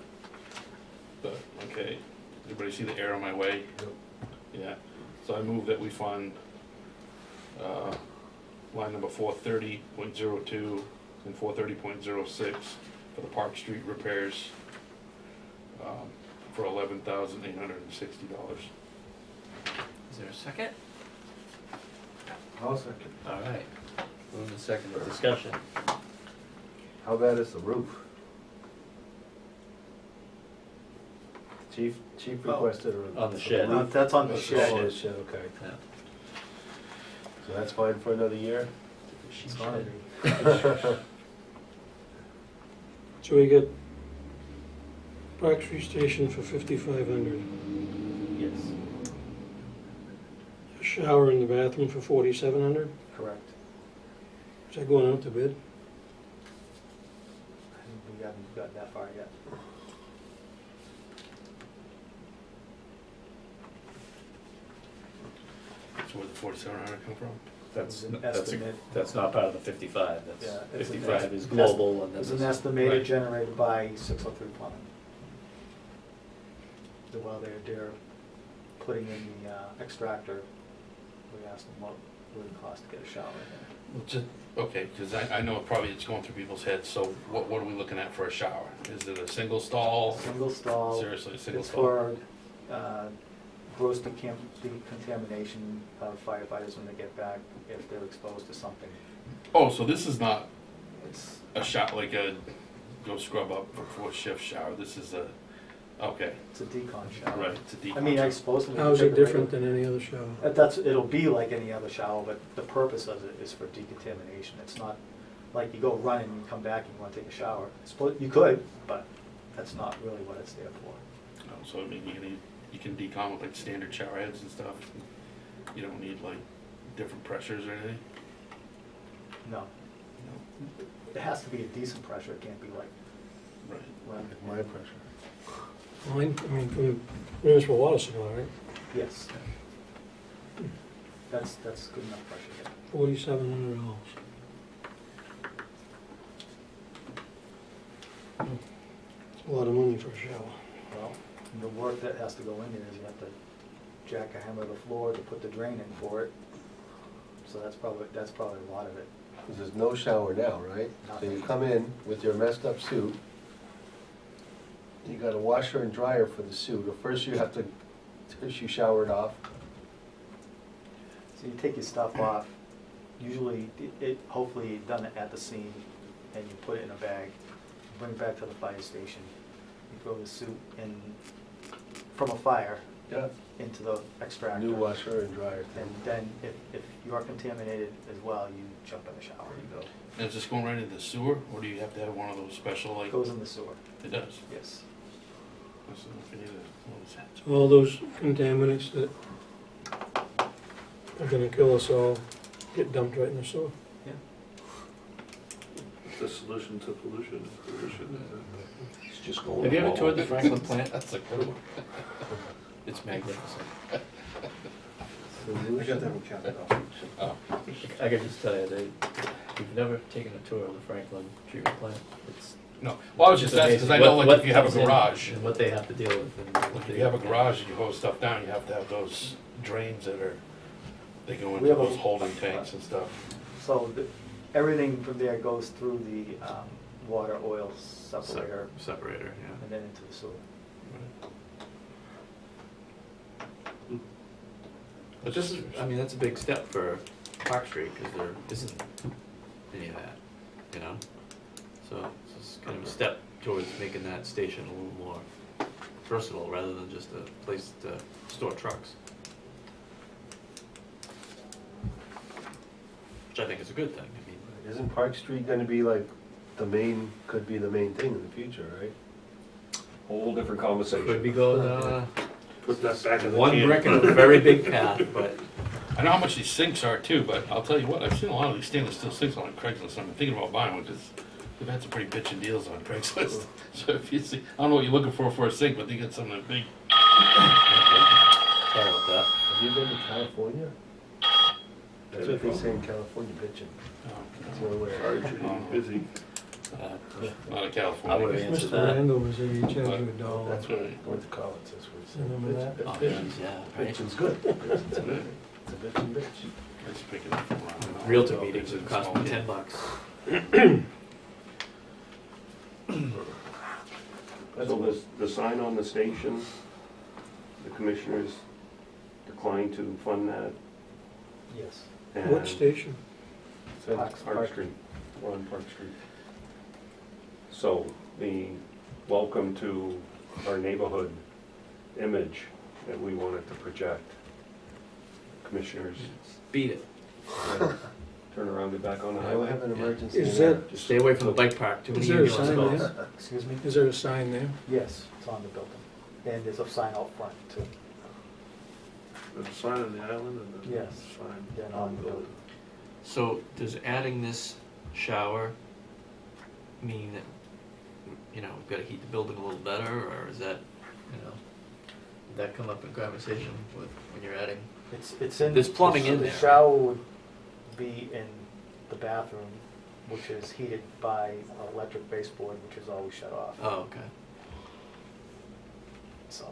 But, okay, everybody see the arrow my way? Yeah, so I move that we fund, line number 430.02 and 430.06 for the Park Street repairs, for $11,860. Is there a second? I'll second. All right. Move the second discussion. How bad is the roof? Chief requested a. On the shed. That's on the Oh, shed. the shed, okay. Yeah. So that's fine for another year? It's gonna be. So we get Park Street Station for 5,500. Yes, A shower in the bathroom for 4,700. correct. Is that going out to bid? We haven't gotten that far yet. So where'd the 4,700 come from? That's, It's an that's, estimate. that's not part of the 55, Yeah, that's, it's an 55 is est- global and then It's an there's- estimated Right. generated by 603 Plumbing. So while they're putting in the extractor, we asked them what it would cost to get a shower in there. Well, just, okay, because I know probably it's going through people's heads, so what are we looking at for a shower? Is it a single stall? Single stall. Seriously, a single It's stall? for gross decontamination of firefighters when they get back if they're exposed to something. Oh, so this is not It's, a shot, like a go scrub up before shift shower, this is a, okay, it's a decon shower. right, it's a decon. I mean, I suppose. when you How is take it a regular- different than any other shower? It'll be like any other shower, but the purpose of it is for decontamination. It's not like you go running and you come back and you wanna take a shower. You could, but that's not really what it's there for. Oh, so I mean, you can decon with like standard shower heads and stuff? You don't need like different pressures or anything? No. It has to be a decent pressure, it can't be like, Right. well, My pressure. Mine, I mean, from municipal water supply, right? yes. That's good enough pressure, yeah. $4,700. It's a lot of money for a shower. Well, and the work that has to go in there is you have to jackhammer the floor to put the drain in for it. So that's probably a lot of it. Because there's no shower now, right? So you come in with your messed up suit. You got a washer and dryer for the suit. Or first you have to tissue shower it off. So you take your stuff off, usually hopefully you've done it at the scene, and you put it in a bag, bring it back to the fire station. You throw the suit in, from a fire, Yeah. into the extractor. New washer and dryer. And then if you are contaminated as well, you jump in the shower, you go. And is this going right into the sewer, or do you have to have one of those special, like? It goes in the sewer, It does? yes. So if you need to- what is that? So all those contaminants that are gonna kill us all get dumped right in the sewer. Yeah. The solution to pollution. It's just going. Have you ever along. toured the Franklin plant? That's a good one. It's magnificent. I got that one counted off. I can just tell you, if you've never taken a tour of the Franklin treatment plant, it's. No, well, I was just asking, because I know What- like if you have a what's in it garage, And what they have to deal with and what if they. you have a garage and you hose stuff down, you have to have those drains that are, they go We into have a- those holding tanks and stuff. So everything from there goes through the water oil separator Separator, yeah. and then into the sewer. But this is, I mean, that's a big step for Park Street, because there isn't any of that, you know? So it's just kind of a step towards making that station a little more versatile, rather than just a place to store trucks. Which I think is a good thing, I mean. Isn't Park Street gonna be like could be the main thing in the future, right? Whole different conversation. Could be going, Put that back in the one can. brick in a very big path, but I know how much these sinks are too, but I'll tell you what, I've seen a lot of these stainless steel sinks on Craigslist. I've been thinking about buying one because they've had some pretty bitchin' deals on Craigslist. So if you see, I don't know what you're looking for a sink, but they get something big. Sorry about that. Have you been to California? That's what they say in California, bitchin'. That's the only way. Sorry, Judy, busy. Not in I California. would've answered Mr. that. Randall was there, he charged you $1. That's where I went to college, that's what he said. Remember that? Oh, Bitchin'. yeah, right. Bitchin's good. It's a bitchin' bitch. Just picking it from around. Realtor meetings would cost me $10. So the sign on the station, the commissioners declined to fund that. Yes. and What station? Park Street, we're on Park Street. So the welcome to our neighborhood image that we wanted to project, commissioners, Beat it. turn around, get back on the I highway. have an emergency. Is there. that- Stay away from the bike park, too many Is there a ambulance sign calls. there? Excuse me? Is there a sign there? Yes, it's on the building. And there's a sign out front too. There's a sign on the island and there's Yes. a sign Yeah, on the building. So does adding this shower mean that, you know, we've gotta heat the building a little better, or is that, you know, did that come up in conversation with, when you're adding? It's in. There's plumbing in the there. shower would be in the bathroom, which is heated by an electric baseboard, which is always shut off. Oh, okay. So,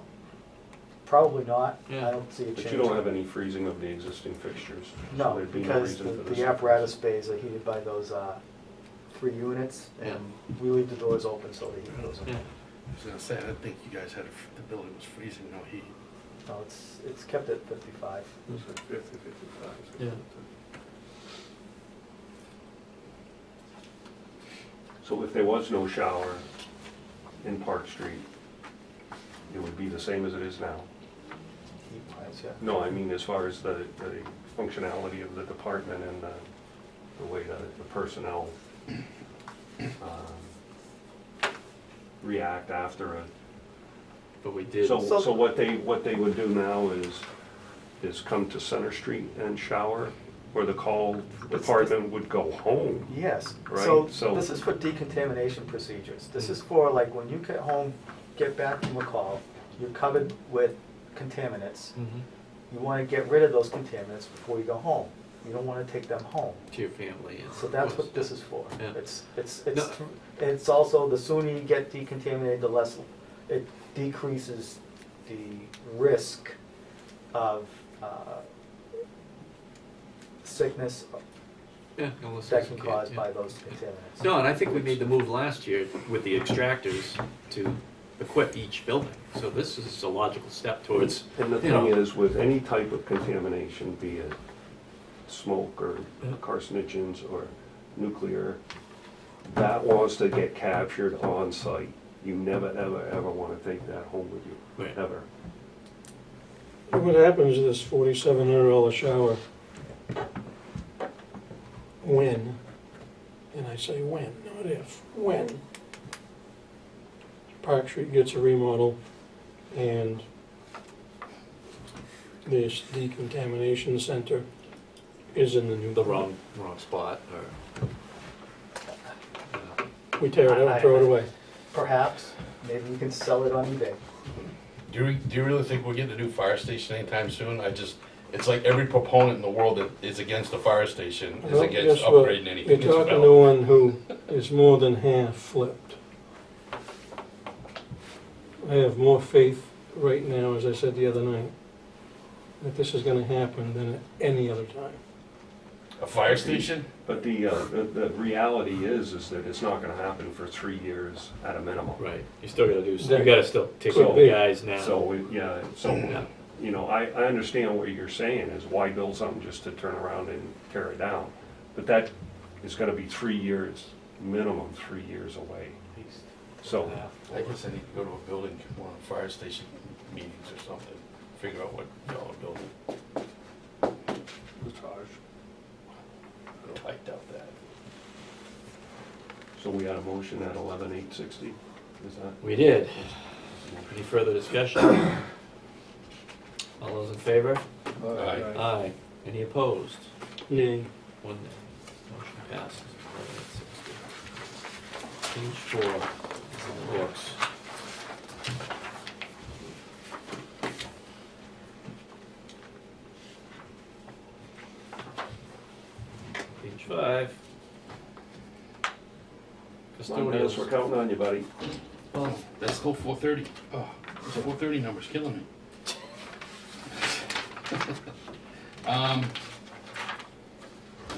probably not. Yeah. I don't see a change. But you don't have any freezing of the existing fixtures? so No, there'd be no because reason for the this. apparatus bays are heated by those 3 units, and we leave the doors open so the heat goes in. Yeah. I was gonna say, I didn't think you guys had, the building was freezing, no heat. No, it's kept at 55. It's like 50, 55. Yeah. So if there was no shower in Park Street, it would be the same as it is now? Heat wise, yeah. No, I mean as far as the functionality of the department and the way that the personnel react after it. But we did. So what they would do now is come to Center Street and shower, or the call department would go home. Yes, Right, so so- this is for decontamination procedures. This is for like when you get home, get back from a call, you're covered with contaminants. Mhm. You want to get rid of those contaminants before you go home. You don't want to take them home. To your family, yeah. So that's what this is for. Yeah. It's also, the sooner you get decontaminated, the less, it decreases the risk of sickness Yeah, illnesses that can and cause kids, by yeah. those contaminants. No, and I think we made the move last year with the extractors to equip each building. So this is a logical step towards, And the you know. thing is, with any type of contamination, be it smoke or Yeah. carcinogens or nuclear, that wants to get captured on site. You never, ever, ever want to take that home with you, Right. ever. What happens to this $4,700 shower? When, and I say when, not if, when Park Street gets a remodel and this decontamination center is in the new. the wrong spot, or, We tear it out and throw it away. Perhaps, maybe we can sell it on eBay. Do you really think we're getting a new fire station anytime soon? It's like every proponent in the world that is against the fire station is Well, against guess what? upgrading anything. You're talking to one who is more than half flipped. I have more faith right now, as I said the other night, that this is gonna happen than at any other time. A fire station? But the reality is that it's not gonna happen for 3 years at a minimum. right, you still gotta do, you That gotta still take could all be. the guys now. So, Yeah. you know, I understand what you're saying, is why build something just to turn around and tear it down? But that is gonna be 3 years, minimum 3 years away. So, I guess I need to go to a building, one of the fire station meetings or something, figure out what y'all are building. The Taj. I doubt that. so we had a motion at 11,860, is that? We did. Any further discussion? All those in favor? Aye. Aye. Any opposed? Nay. 1 nay. Motion passes. 11/60. Page 4 is on the books. Page 5. Come on, Dennis, we're Custodials. counting on you, buddy. Well, that's whole 430. Oh, this 430 number's killing me. I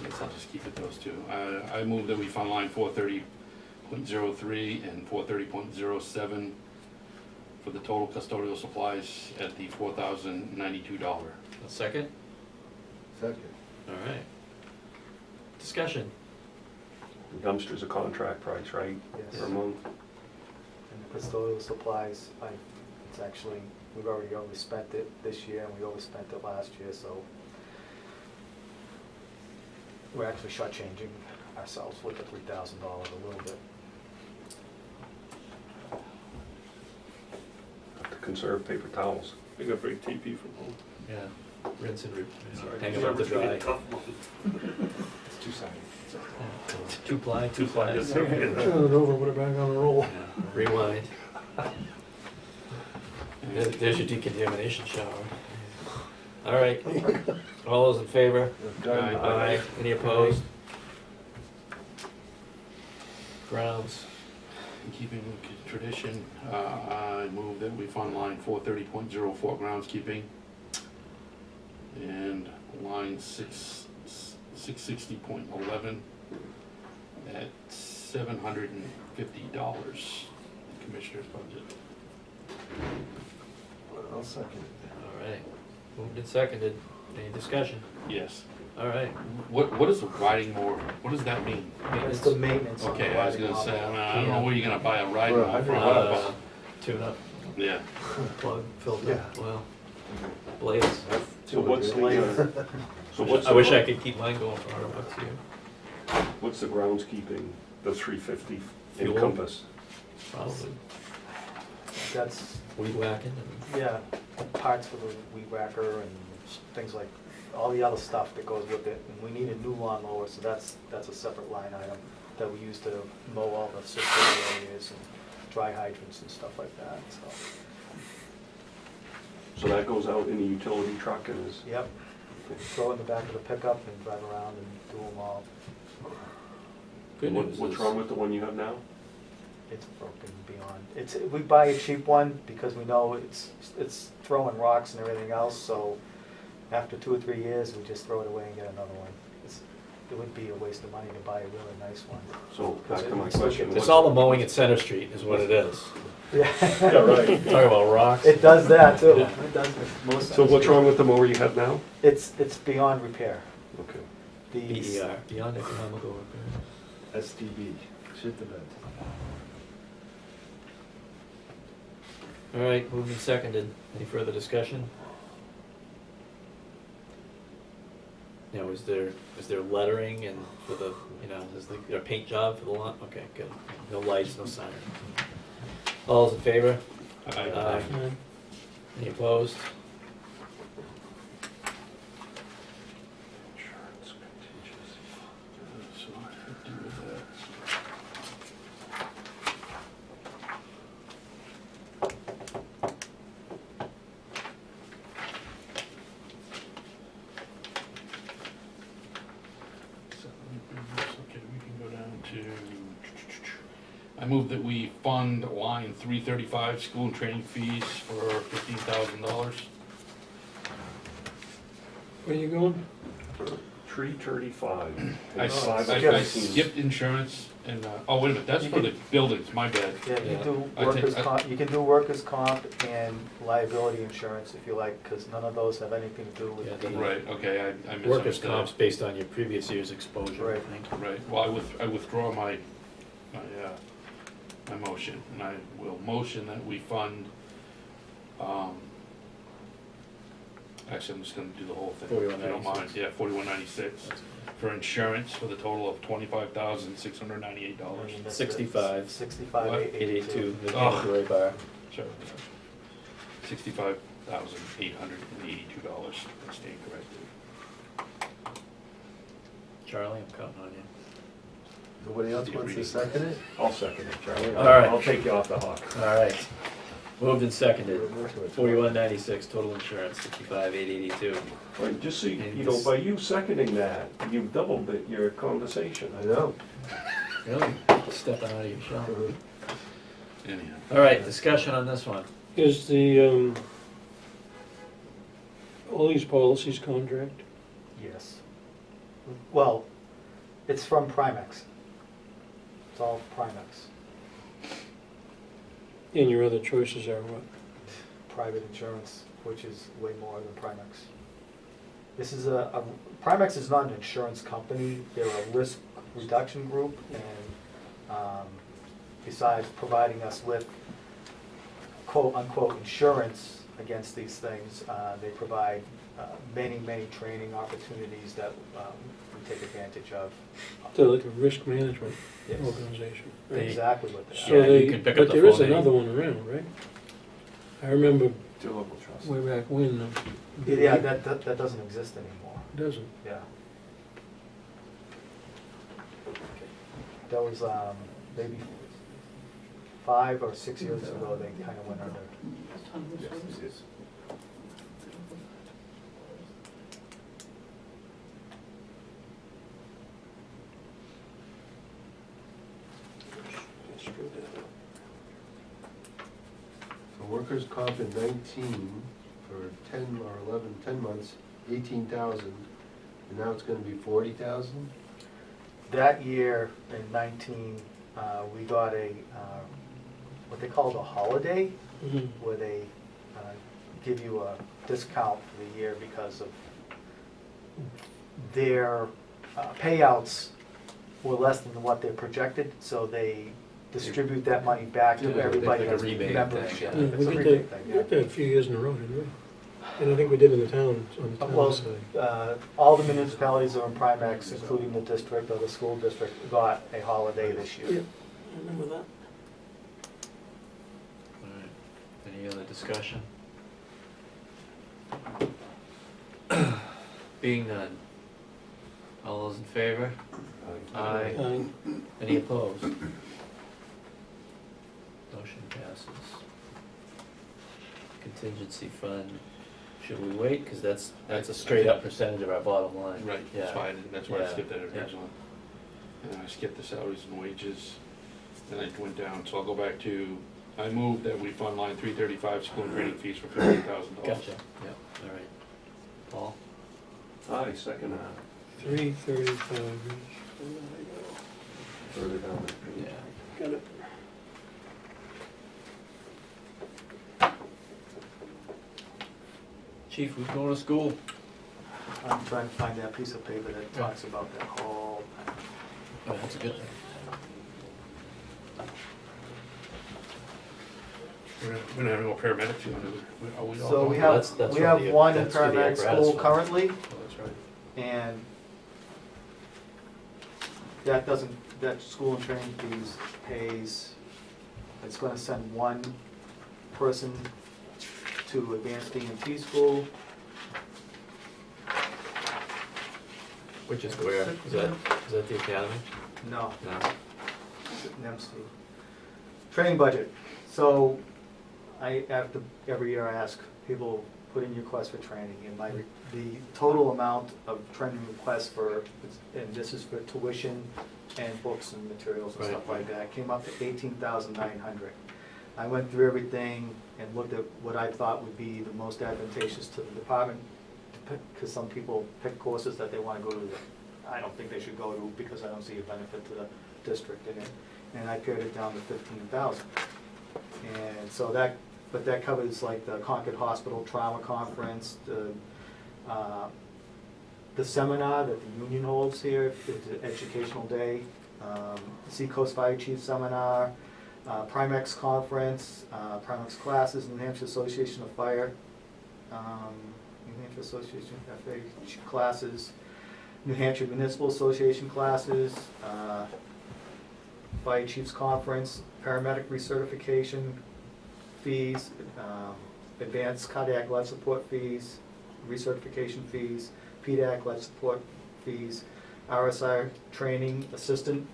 guess I'll just keep it those two. I move that we fund line 430.03 and 430.07 for the total custodial supplies at the $4,092. A second? Second. All right. Discussion. The dumpster's a contract price, right? Yes. Per month? And the custodial supplies, it's actually, we've already spent it this year, and we overspent it last year, so we're actually shortchanging ourselves with the $3,000 a little bit. Have to conserve paper towels. I gotta bring TP from home. Yeah. Rinse and Sorry. hang them up to dry. Tough one. It's two-sided. Two-ply, two-ply. Yes, Turn it over, put it back on the roll. Rewind. There's your decontamination shower. All right. All those in favor? Aye. Any opposed? Grounds. In keeping with tradition, I move that we fund line 430.04 groundskeeping and line 660.11 at $750 commissioner's budget. I'll second it. All right. Moved and seconded. Any discussion? Yes. All right. What is a riding mower? What does that mean? That's the maintenance on the Okay, I was riding gonna say, lawnmower. I don't know where you're gonna buy a riding For mower from, $100. but, Tune up, yeah. plug, filter, Yeah. well, blades. So what's the, so what's I the, wish I could keep mine going for $100 a year. what's the groundskeeping, the 350 Fuel. encompass? Probably That's, weed whacking and. yeah, parts for the weed whacker and things like, all the other stuff that goes with it. And we need a new lawnmower, so that's a separate line item that we use to mow all the circular areas and dry hydrants and stuff like that, so. So that goes out in the utility truck and is, Yep, throw it in the back of the pickup and drive around and do them all. Good news what's is- wrong with the one you have now? It's broken beyond, we buy a cheap one because we know it's throwing rocks and everything else, so after 2 or 3 years, we just throw it away and get another one. It would be a waste of money to buy a really nice one. So back to my It's question. It's all the mowing at Center Street is what it is. Yeah, Yeah, right. Talk about rocks. it does that too. Yeah. It does most. So what's wrong with the mower you have now? It's beyond repair. Okay. These, BER, beyond economical repair. STB, shit the bed. All right, moved and seconded. Any further discussion? Now, is there lettering and for the, is there a paint job for the lawn? Okay, good. No lights, no siren. All those in favor? Aye. Any opposed? Insurance contingency. So I could do with that. So, okay, we can go down to, I move that we fund line 335, school and training fees for $15,000. Where you going? 335. I It's 5 of I 15. skipped insurance and, oh, wait a minute, that's for the buildings, my bad. yeah, you Yeah. do I workers' take- comp, you can do workers' comp and liability insurance if you like, because none of those have anything to do with Yeah, the. Right, okay, I misunderstood. Workers' comp's based on your previous year's exposure, I Right. think. Right, well, I withdraw my motion, and I will motion that we fund, actually, I'm just gonna do the whole thing, if you don't mind. 41.96. Yeah, 41.96, for insurance for the total of $25,698. 65. 65,882. 882, the Oh. gray bar. Sorry, $65,882, I stand corrected. Charlie, I'm counting on you. Nobody else wants to second it? I'll second it, Charlie. All right. I'll take you off the hook. All right. Moved and seconded. 4196, total insurance, 65,882. Right, just so you know, by you seconding that, you've doubled your conversation. I know. Really? Stepping out of your shell. Anyhow. All right, discussion on this one. Is the, all these policies contract? Yes. Well, it's from Primex. It's all Primex. And your other choices are what? Private insurance, which is way more than Primex. This is Primex is not an insurance company. They're a risk reduction group, and besides providing us with quote-unquote insurance against these things, they provide many training opportunities that we take advantage of. They're like a risk management Yes. organization. right? Exactly what they So Yeah, you they, can pick up but the there is phone another one around, right? I remember Do a local trust. way back when, Yeah, that doesn't exist anymore. it doesn't. Yeah. That was maybe 5 or 6 years ago, they kind of went under. Yes, it is. For workers' comp in 19, for 10 or 11, 10 months, 18,000, and now it's gonna be 40,000? That year in 19, we got what they called a holiday, Mhm. where they give you a discount for the year because of their payouts were less than what they projected, so they distribute that money back to Yeah, everybody like a that's rebate membership. thing, Yeah, It's a we rebate did thing, that, we did that yeah. a few years in a row, didn't we? And I think we did in the town, on the Well, town side. all the municipalities that are in Primex, including the district or the school district, got a holiday this Yeah, year. I remember that. All right. Any other discussion? Being none. All those in favor? Aye. Any opposed? Motion passes. Contingency fund, should we wait? Because that's a straight up percentage of our bottom line. Right, Yeah. that's why I Yeah. skipped that Yeah. originally. And I skipped the salaries and wages, then I went down, so I'll go back to, I moved that we fund line 335, school and training fees for $15,000. Gotcha, yeah, all right. Paul? Aye, second that. 335. Further down the page. Yeah. Got it. Chief, who's going to school? I'm trying to find that piece of paper that talks about that whole. Oh, that's a good thing. We're gonna have no paramedics, you know, are we all? So we going? have, that's we for have the- one in that's for the paramedic apparatus school fund. currently, Oh, that's right. and that doesn't, that school and training fees pays, it's gonna send one person to advanced EMT school. Which is where? Is that the academy? No, No. NEMS fee. Training budget. So every year I ask people, put in your request for training, and the total amount of training requests for, and this is for tuition and books and materials and Right. stuff like that, came up to 18,900. I went through everything and looked at what I thought would be the most advantageous to the department, because some people pick courses that they want to go to that I don't think they should go to, because I don't see a benefit to the district in it. And I pared it down to 15,000. And so but that covers like the Concord Hospital Trauma Conference, the seminar that the union holds here, it's an educational day, Seacoast Fire Chief Seminar, Primex Conference, Primex Classes, New Hampshire Association of Fire, New Hampshire Association of FA classes, New Hampshire Municipal Association classes, Fire Chiefs Conference, paramedic recertification fees, advanced cardiac life support fees, recertification fees, PDAC life support fees, RSI training assistant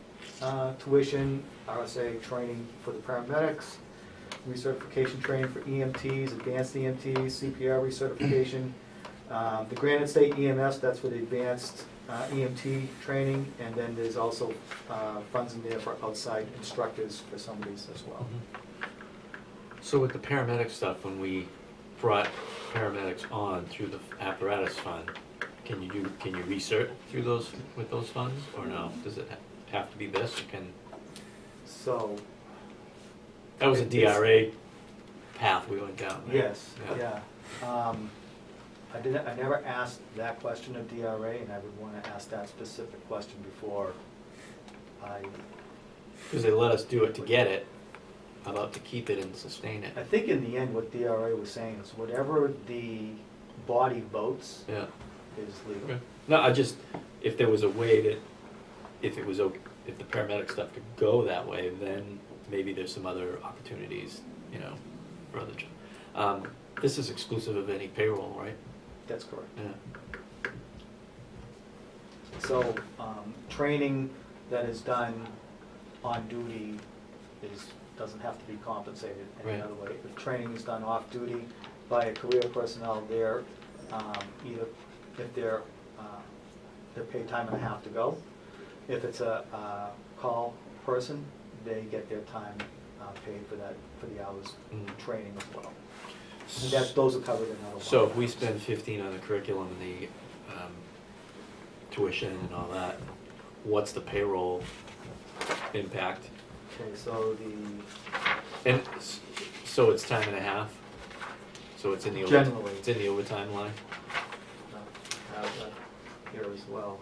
tuition, RSA training for the paramedics, recertification training for EMTs, advanced EMTs, CPR recertification. The Granite State EMS, that's for the advanced EMT training, and then there's also funds in there for outside instructors for some of these as well. So with the paramedic stuff, when we brought paramedics on through the apparatus fund, can you recert through those, with those funds, or no? Does it have to be this, or can, So, that was a It's- DRA path we went down, right? yes, yeah. I never asked that question of DRA, and I would want to ask that specific question before I, Because they let us do it to get it, how about to keep it and sustain it? I think in the end, what DRA was saying is whatever the body votes Yeah. is legal. Okay. No, I just, if there was a way that, if it was, if the paramedic stuff could go that way, then maybe there's some other opportunities, you know, for other jobs. This is exclusive of any payroll, right? That's correct. Yeah. So, training that is done on duty doesn't have to be compensated any Right. other way. If training is done off duty by a career personnel, they're, either, if they're paid time and a half to go. If it's a call person, they get their time paid for that, for the hours training as well. And those are covered in other. So if we spend 15 on the curriculum and the tuition and all that, what's the payroll impact? Okay, so And so it's time and a half? So it's in the Generally. it's in the overtime line? have that here as well.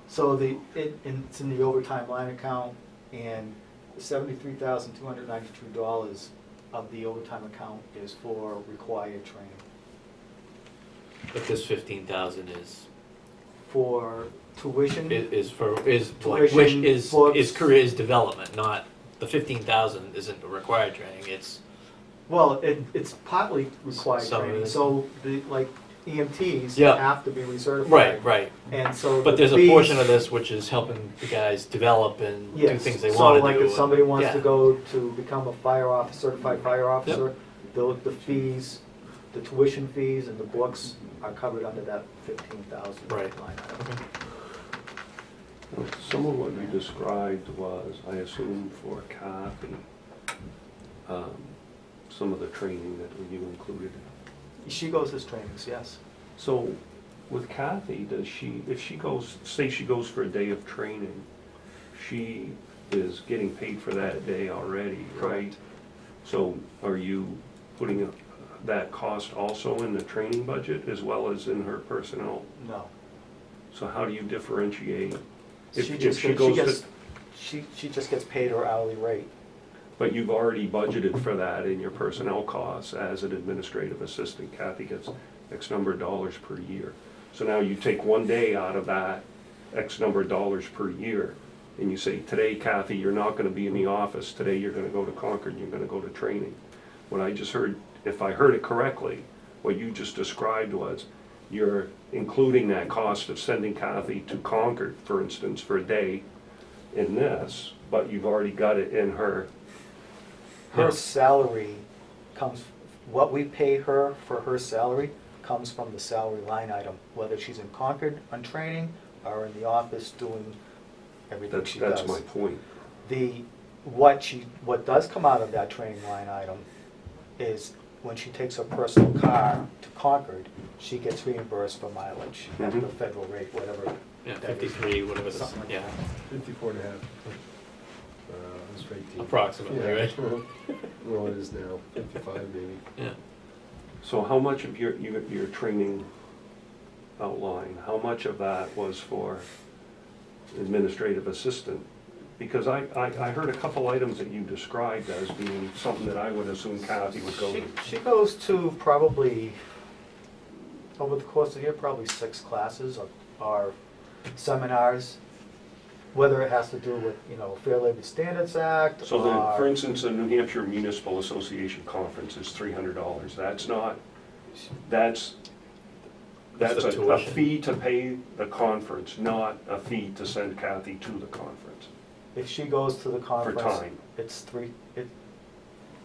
So it's in the overtime line account, and $73,292 of the overtime account is for required training. But this 15,000 is For tuition, Tuition, is books. career development, not the 15,000 isn't required training. It's well, it's partly required Some of training, it. so like EMTs Yeah. have to be recertified. right. And so. But the there's a fees- portion of this which is helping the guys develop and do Yes. things they want to So do. like if somebody wants to yeah. go to become a fire officer, certified fire officer, the fees, the tuition fees and the books are covered under that 15,000 line Right. item. Okay. Some of what you described was, I assume, for Kathy, some of the training that you included. She goes as trainings, yes. So with Kathy, does she, if she goes, say she goes for a day of training, she is getting paid for that day already, right? Correct. So are you putting that cost also in the training budget as well as in her personnel? No. So how do you differentiate? If She if just she gets, goes to, she just gets paid her hourly rate. but you've already budgeted for that in your personnel costs as an administrative assistant. Kathy gets X number of dollars per year. So now you take one day out of that X number of dollars per year, and you say, today, Kathy, you're not gonna be in the office. Today, you're gonna go to Concord, you're gonna go to training. What I just heard, if I heard it correctly, what you just described was, you're including that cost of sending Kathy to Concord, for instance, for a day in this, but you've already got it in her. Her salary comes, what we pay her for her salary comes from the salary line item, whether she's in Concord on training or in the office doing everything she does. That's my point. What does come out of that training line item is when she takes her personal car to Concord, she gets reimbursed for mileage at the federal rate, whatever. Yeah, that is. 53, whatever it is. Something like Yeah, that. 54 and a half. Straight team. approximately, right? Well, it is now, 55 maybe. Yeah. So how much of your training outline, how much of that was for administrative assistant? Because I heard a couple items that you described as being something that I would assume Kathy would go to. She goes to probably, over the course of the year, probably 6 classes or seminars, whether it has to do with, Fair Labor Standards Act So or. for instance, the New Hampshire Municipal Association conference is $300. That's That's the a tuition. fee to pay the conference, not a fee to send Kathy to the conference If she goes to the for conference, time.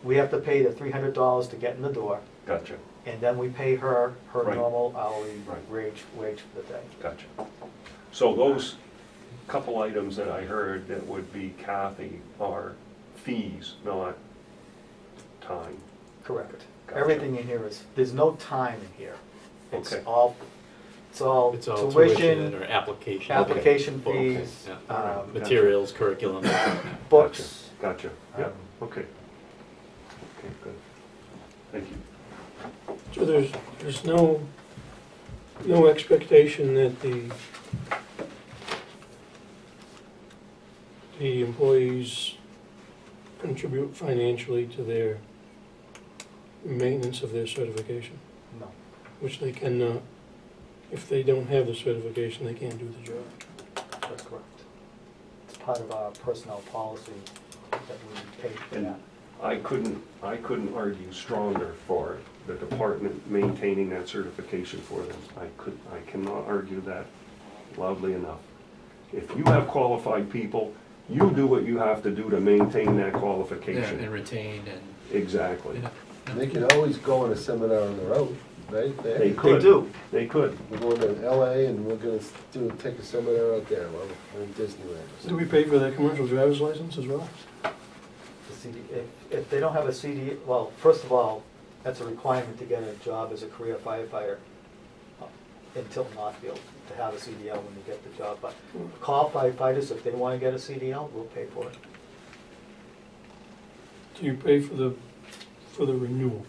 we have to pay the $300 to get in the door, Gotcha, and then we pay her Right. normal hourly Right. wage for the day. gotcha. So those couple items that I heard that would be Kathy are fees, not time. Correct. Gotcha. Everything in here is, there's no time in here. It's Okay. all It's all tuition tuition, or application. application Okay. fees, Yeah. um, Materials, curriculum. books. Gotcha, yeah, um, okay. Okay, good. Thank you. So there's no expectation that the employees contribute financially to their maintenance of their certification, No. which they cannot. If they don't have the certification, they can't do the job. That's correct. It's part of our personnel policy that we pay for And that. I couldn't argue stronger for the department maintaining that certification for them. I cannot argue that loudly enough. If you have qualified people, you do what you have to do to maintain that Yeah, and qualification. retained and. Exactly. Yeah. They can always go on a seminar on their own, right? They They could. do. They could. We're going to LA and we're gonna take a seminar out there while we're in Disneyland. Do we pay for their commercial driver's license as well? The CD, if they don't have a CD, well, first of all, that's a requirement to get a job as a career firefighter in Tilton Northfield, to have a CDL when you get the job. But call firefighters, if they want to get a CDL, we'll pay for it. Do you pay for the renewal?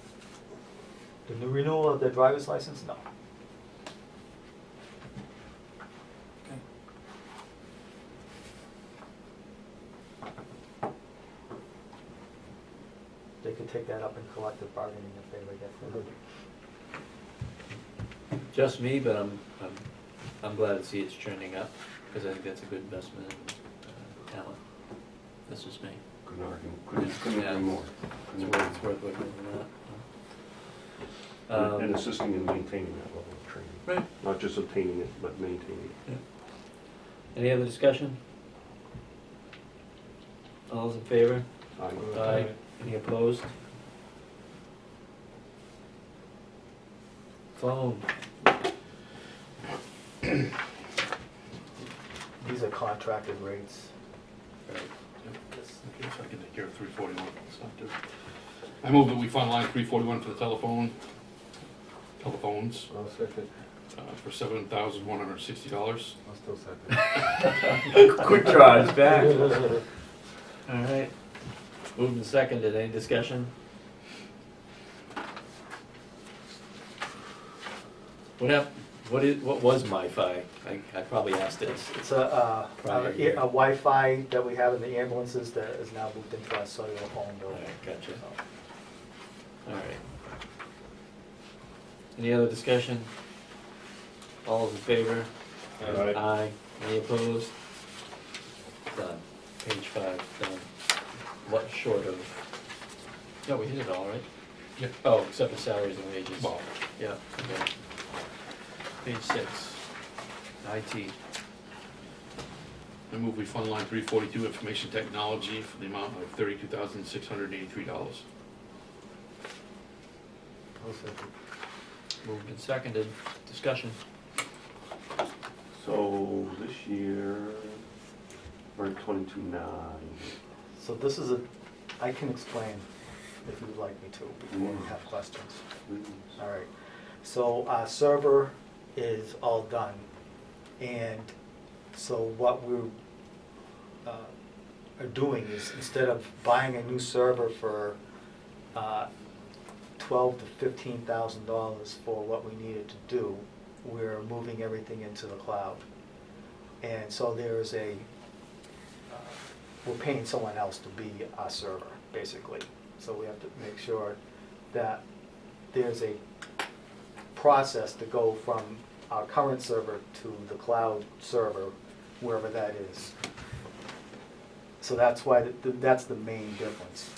The new renewal of their driver's license, no. They could take that up in collective bargaining if they ever get there. Just me, but I'm glad to see it's trending up, because I think that's a good investment in talent. That's just me. Couldn't argue, couldn't Yeah. agree more. It's worth looking at that. And assisting in maintaining that level of training. Right. Not just obtaining it, but maintaining it. Any other discussion? All those in favor? Aye. Any opposed? Phone. These are contracted rates. Okay, so I can take care of 341. I move that we fund line 341 for the telephones, I'll second. for $7,160. I'll still second. Quick draw, it's back. All right. Moved and seconded. Any discussion? What was MiFi? I probably asked this. It's a Prior year. Wi-Fi that we have in the ambulances that is now moved into our cellular phone All bill. right, gotcha. All right. Any other discussion? All those in favor? Aye. Aye. Any opposed? Done. Page 5, done. What short of? No, we hit it all, right? Yeah. Oh, except for salaries and wages. Well, Yeah, okay. Page 6, IT. I move we fund line 342 information technology for the amount of $32,683. I'll second. Moved and seconded. Discussion. So this year, we're at 22.9. So this is I can explain if you'd like me to, before you have questions. All right, so our server is all done, and so what we are doing is, instead of buying a new server for $12,000 to $15,000 for what we needed to do, we're moving everything into the cloud. And so there's we're paying someone else to be our server, basically. So we have to make sure that there's a process to go from our current server to the cloud server, wherever that is. So that's why, that's the main difference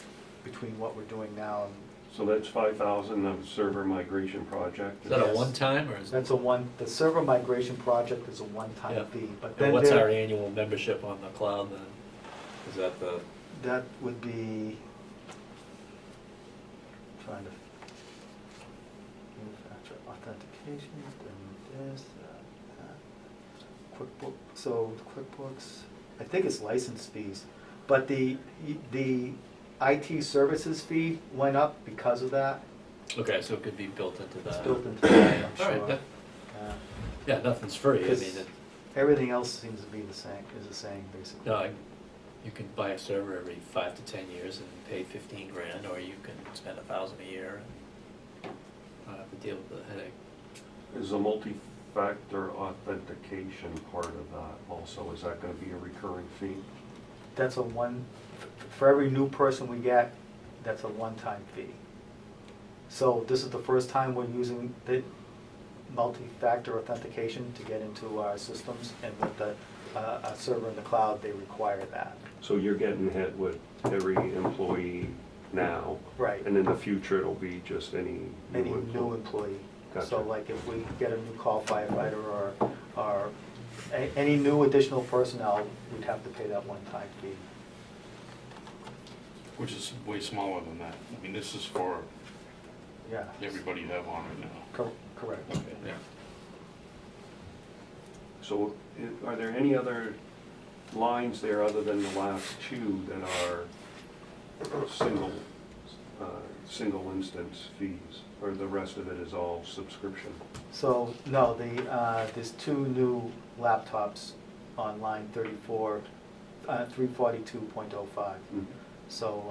between what we're doing now and So that's 5,000 of server migration project. Is that a Yes. one-time, or is That's the server migration project is a one-time Yeah. fee, but then and what's there- our annual membership on the cloud then? Is that the, that would be, trying to, manufacturer authentication, then this, QuickBooks, so QuickBooks, I think it's license fees, but the IT services fee went up because of that. okay, so it could be built into It's that. built into that, I'm All right, sure. that- Yeah. Yeah, nothing's free, I mean, Because everything else seems to be the same, basically. no, you can buy a server every 5 to 10 years and pay 15 grand, or you can spend $1,000 a year and not have to deal with the headache. Is the multi-factor authentication part of that also, is that gonna be a recurring fee? That's for every new person we get, that's a one-time fee. So this is the first time we're using the multi-factor authentication to get into our systems, and with a server in the cloud, they require that. So you're getting hit with every employee now, Right. and in the future, it'll be just any Any new new employee? employee. Gotcha. So like if we get a new call firefighter or any new additional personnel, we'd have to pay that one-time fee. Which is way smaller than that. I mean, this is for Yeah. everybody you have on right now. Correct. Okay. Yeah. So are there any other lines there other than the last two that are single instance fees? Or the rest of it is all subscription? So, no, there's two new laptops on line 342.05. Mhm. So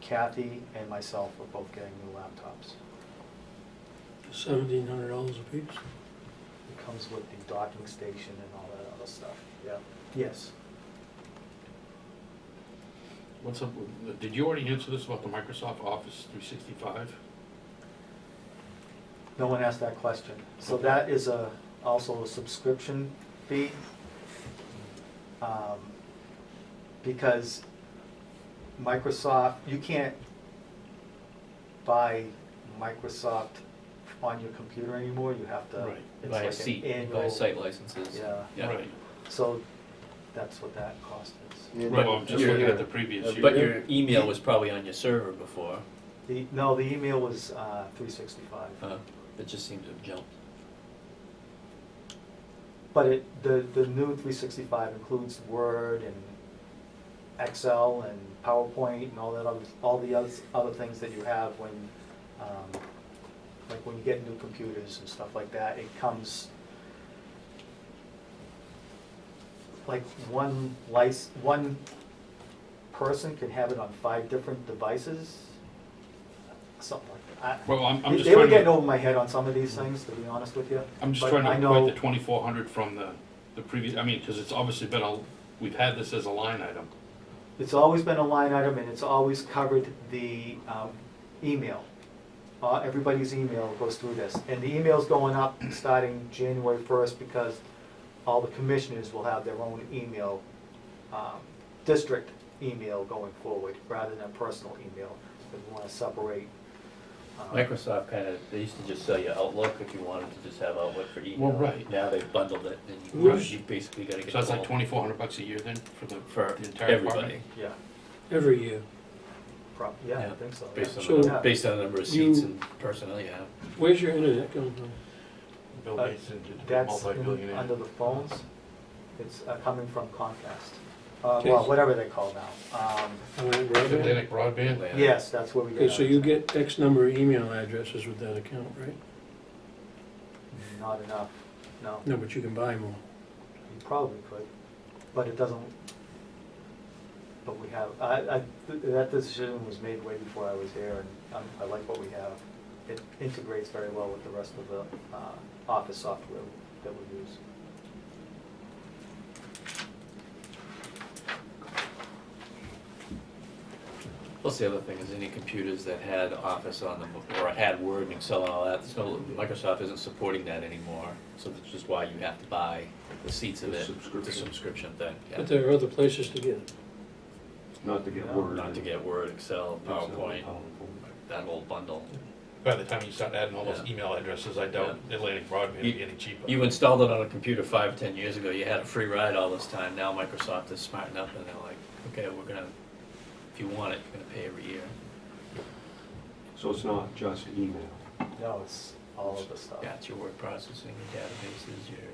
Kathy and myself are both getting new laptops. $1,700 a piece. It comes with the docking station and all that other stuff, yeah. Yes. What's up with, did you already answer this about the Microsoft Office 365? No one asked that question. So Okay. that is also a subscription fee. Because Microsoft, you can't buy Microsoft on your computer anymore, you have to. Right. It's Buy a like an seat, you buy annual- site licenses. Yeah, Right. so that's what that cost is. Yeah, Well, I'm just you're- looking at the previous year. But your email was probably on your server before, No, the email was 365. it just seemed to have jumped. But the new 365 includes Word and Excel and PowerPoint and all the other things that you have when, like when you get new computers and stuff like that. It comes, like one person can have it on 5 different devices, something like that. Well, I'm just They were trying getting to, over my head on some of these things, to be honest with you. I'm just But trying to I equate know- the 2,400 from the previous, I mean, because it's obviously been we've had this as a line item. It's always been a line item, and it's always covered the email. Everybody's email goes through this. And the email's going up starting January 1st because all the commissioners will have their own email, district email going forward, rather than personal email. Because we want to separate. Microsoft kind of, they used to just sell you Outlook if you wanted to just have Outlook for email. Well, right. Now they've bundled it, and Right. you basically gotta get. So that's like all- $2,400 a year then for For the entire everybody, department? Yeah, Every year. yeah, Yeah. I think so. based yeah. on, So- the based on the number of You- seats and personnel you have. Where's your internet coming from? Bill Uh, Gates is a That's multi-billionaire. under the phones. It's coming from Comcast. Okay. Well, whatever they call now. Broadband? Atlantic Broadband? Yes, that's where we get. Okay, so ours. you get X number of email addresses with that account, right? Not enough, no. No, but you can buy more. You probably could, but it doesn't, but we have, that decision was made way before I was here, and I like what we have. It integrates very well with the rest of the Office software that we use. Plus, the other thing is any computers that had Office on them, or had Word and Excel and all that, so Microsoft isn't supporting that anymore. So that's just why you have to buy the seats of The it, subscription. the subscription thing, yeah. But there are other places to get it. Not to get No. Word. Not to get Word, Excel, PowerPoint, PowerPoint. that whole bundle. By the time you start adding all those Yeah. email addresses, I doubt Atlantic Broadband will be any cheaper. You installed it on a computer 5, 10 years ago, you had a free ride all this time, now Microsoft is smart enough and they're like, okay, we're gonna, if you want it, you're gonna pay every year. So it's not just email. No, it's all of the stuff. Yeah, it's your word processing, your databases, your,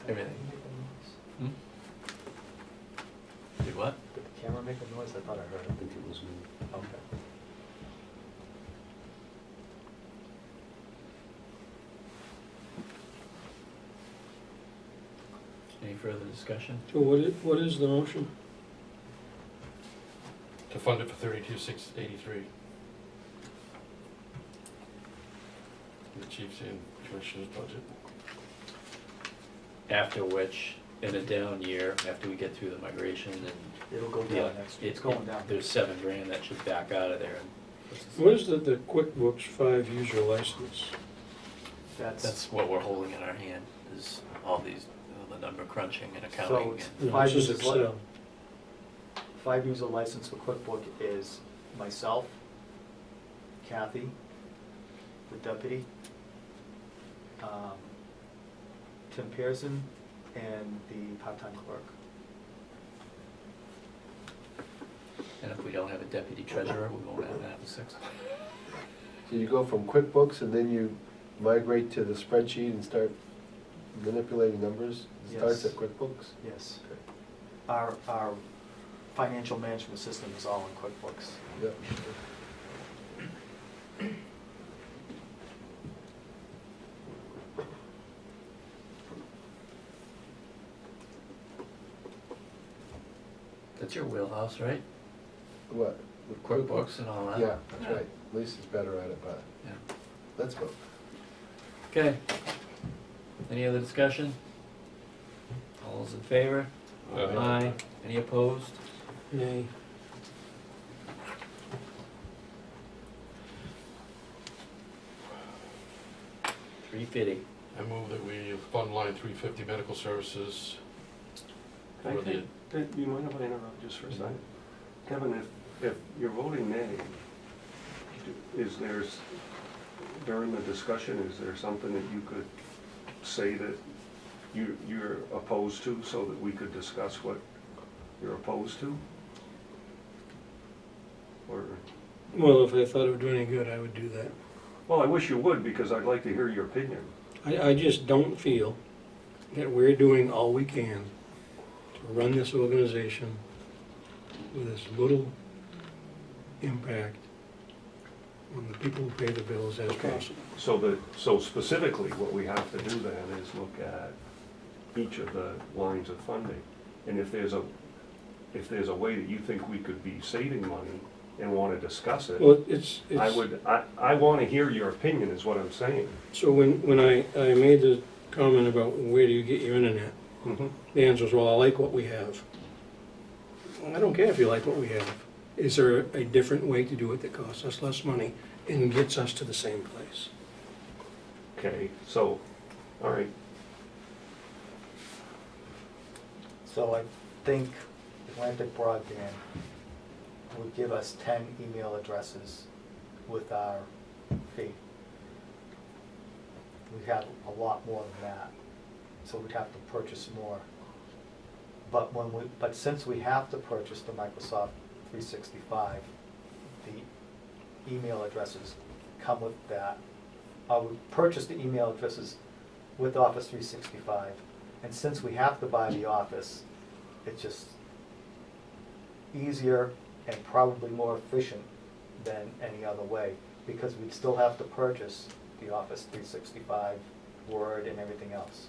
everything. Hmm? Did what? Did the camera make a noise? I thought I heard I it. think it was me. Okay. Any further discussion? So what is the motion? To fund it for 32,683. The chief's and commissioner's budget. After which, in a down year, after we get through the migration and. It'll go Yeah, down next, it's going down. There's $7,000 that should back out of there. What is the QuickBooks 5 user license? That's what we're holding in our hand, is all these, the number crunching and So accounting. it's and- No, five this is users, Excel. 5-user license for QuickBook is myself, Kathy, the deputy, Tim Pearson, and the part-time clerk. And if we don't have a deputy treasurer, we won't have to have a 6th. So you go from QuickBooks and then you migrate to the spreadsheet and start manipulating numbers? It starts Yes. at QuickBooks? Yes. Our financial management system is all in QuickBooks. Yep. That's your wheelhouse, right? What? With QuickBooks and all that? Yeah, that's right. Lisa's better at it, but Yeah. let's vote. Okay. Any other discussion? All those in favor? Aye. Any opposed? Nay. $350. I move that we fund line 350 medical services. Can I for the- do you mind if I interrupt just for a second? Kevin, if you're voting nay, is there, during the discussion, is there something that you could say that you're opposed to, so that we could discuss what you're opposed to? Or, Well, if I thought it would do any good, I would do that. well, I wish you would, because I'd like to hear your opinion. I just don't feel that we're doing all we can to run this organization with as little impact on the people who pay the bills as Okay. possible. So specifically, what we have to do then is look at each of the lines of funding. And if there's a way that you think we could be saving money and want to discuss it, Well, I want to hear your opinion, is what I'm saying. so when I made the comment about where do you get your internet, the answer was, well, I like what we have. I don't care if you like what we have. Is there a different way to do it that costs us less money and gets us to the same place? Okay, so, all right. So I think Atlantic Broadband would give us 10 email addresses with our fee. We have a lot more than that, so we'd have to purchase more. But since we have to purchase the Microsoft 365, the email addresses come with that. We purchase the email addresses with Office 365, and since we have to buy the Office, it's just easier and probably more efficient than any other way, because we'd still have to purchase the Office 365, Word, and everything else.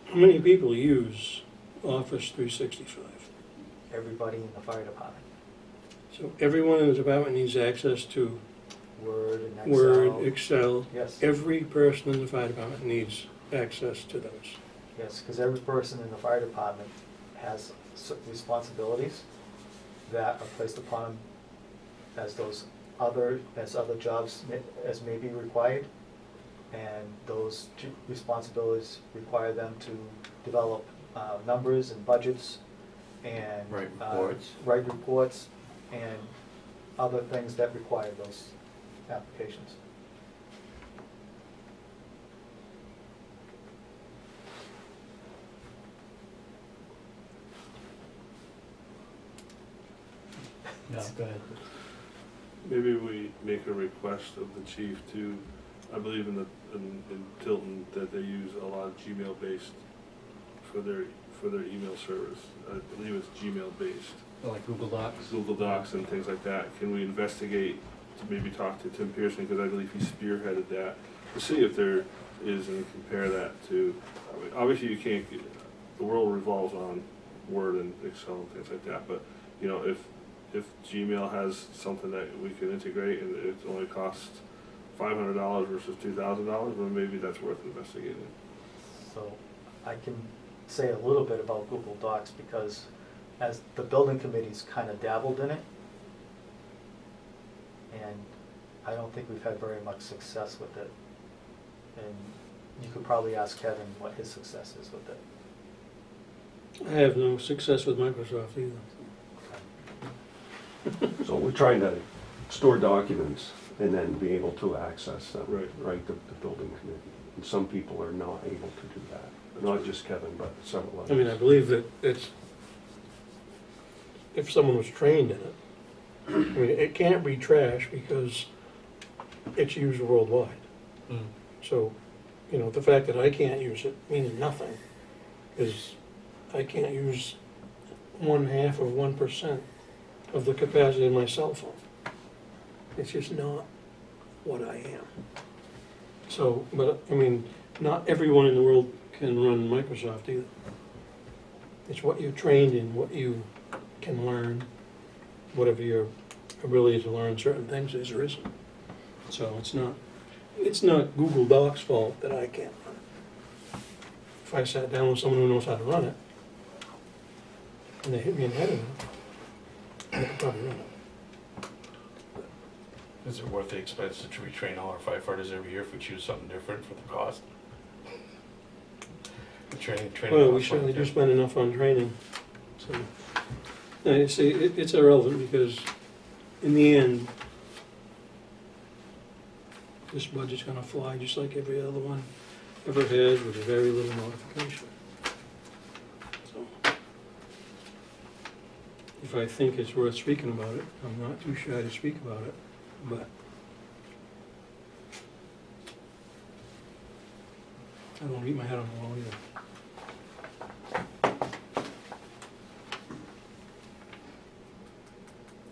How many people use Office 365? Everybody in the fire department, So everyone in the department needs access to Word and Excel. Word, Excel. Yes, Every person in the fire department needs access to those. yes, because every person in the fire department has certain responsibilities that are placed upon them as other jobs as may be required. And those responsibilities require them to develop numbers and budgets and. Write uh, reports. Write reports and other things that require those applications. No, go ahead. Maybe we make a request of the chief to, I believe in Tilton, that they use a lot of Gmail based for their email service. I believe it's Gmail based. Like Google Docs? Google Docs and things like that. Can we investigate, to maybe talk to Tim Pearson, because I believe he spearheaded that, to see if there is, and compare that to, I mean, obviously you can't, the world revolves on Word and Excel and things like that, but, you know, if Gmail has something that we can integrate and it only costs $500 versus $2,000, then maybe that's worth investigating. So I can say a little bit about Google Docs because as the building committee's kind of dabbled in it. And I don't think we've had very much success with it. And you could probably ask Kevin what his success is with it. I have no success with Microsoft either. So we're trying to store documents and then be able to access them. Right. The building committee. And some people are not able to do that. Not just Kevin, but several others. I mean, I believe that it's, if someone was trained in it, I mean, it can't be trash because it's used worldwide. Mm. So, you know, the fact that I can't use it means nothing, because I can't use 1/2 of 1% of the capacity of my cell phone. It's just not what I am. So, but, I mean, not everyone in the world can run Microsoft either. It's what you're trained in, what you can learn, whatever your ability to learn certain things is or isn't. So it's not Google Docs' fault that I can't run it. If I sat down with someone who knows how to run it, and they hit me in the head with it, I could probably run it. Is it worth the expense to retrain all our firefighters every year if we choose something different for the cost? Training. Well, we certainly do spend enough on training, so. No, you see, it's irrelevant because in the end, this budget's gonna fly just like every other one ever has with very little modification. So, if I think it's worth speaking about it, I'm not too shy to speak about it, but I don't beat my head on the wall either.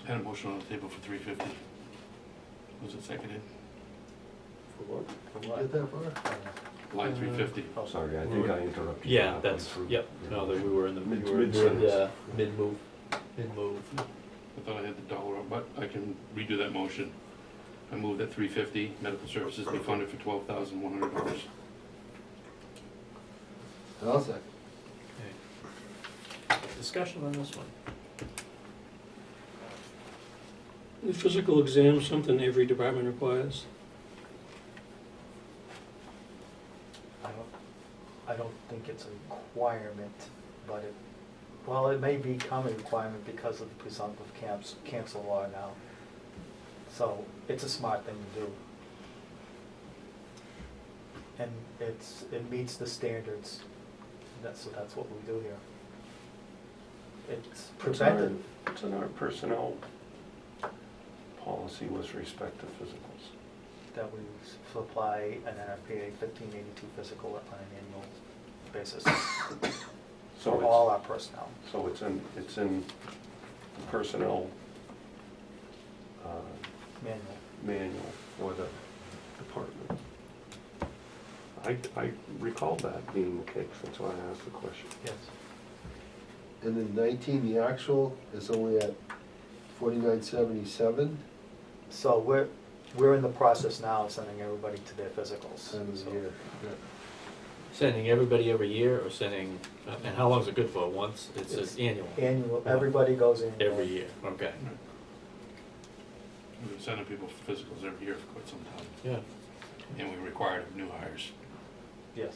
I had a motion on the table for 350. Was it seconded? For what? For You what? get that far? Line 350. Oh, Sorry, I think I interrupted you. Yeah, halfway that's, through. yep, no, that we were in the, Mid- we were in mid-sentence. mid-move. I thought I had the dollar up, but I can redo that motion. I move that 350 medical services be funded for $12,100. I'll second. Discussion on this one. The physical exam is something every department requires. I don't think it's a requirement, but it may become a requirement because of the presumptive cancel law now. So it's a smart thing to do. And it meets the standards. That's what we do here. It's preventive. It's in our personnel policy with respect to physicals. That we supply an NFPA 1582 physical on an annual basis So for it's- all our personnel. So it's in the personnel Manual. manual for the department. I recall that being the case, that's why I asked the question. Yes. And then 19, the actual is only at 4977 So we're in the process now of sending everybody to their physicals. times So a year. Yeah. Sending everybody every year or sending, and how long is it good for? Once? It's just annual? Annual, everybody goes in. Every year, okay. We've been sending people for physicals every year for quite some time. Yeah. And we required new hires. Yes.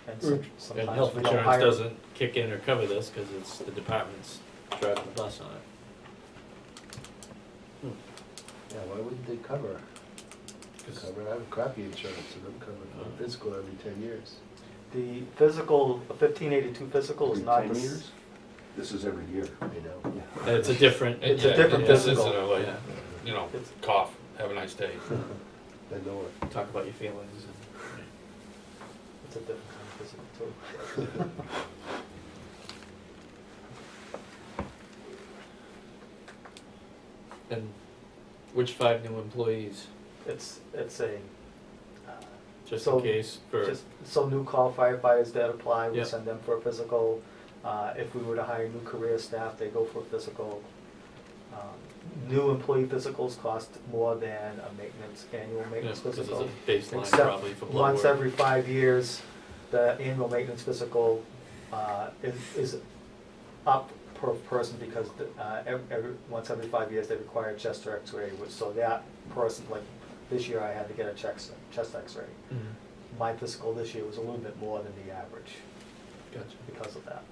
And Mm. sometimes And health we don't insurance hire. doesn't kick in or cover this, because it's the department's driving the bus on it. Yeah, why wouldn't they cover? 'Cause- I have crappy insurance and I'm covered for physical every 10 years. The physical, the 1582 physical is Every not 10 the. years? This is every year. You know? And it's a different. It's a Yeah, different this physical. isn't a, like, Yeah. you know, It's- cough, have a nice day. I know it. Talk about your feelings. It's a different kind of physical too. And which 5 new employees, It's a, just So, in case for, just, so new call firefighters that apply, we Yep. send them for a physical. If we were to hire new career staff, they go for a physical. New employee physicals cost more than a annual yeah, maintenance 'cause it's physical. a baseline Except probably for blood once work. every 5 years, the annual maintenance physical is up per person because once every 5 years, they require a chest or x-ray, so that person, like this year I had to get a chest x-ray. Mhm. My physical this year was a little bit more than the average Gotcha. because of that.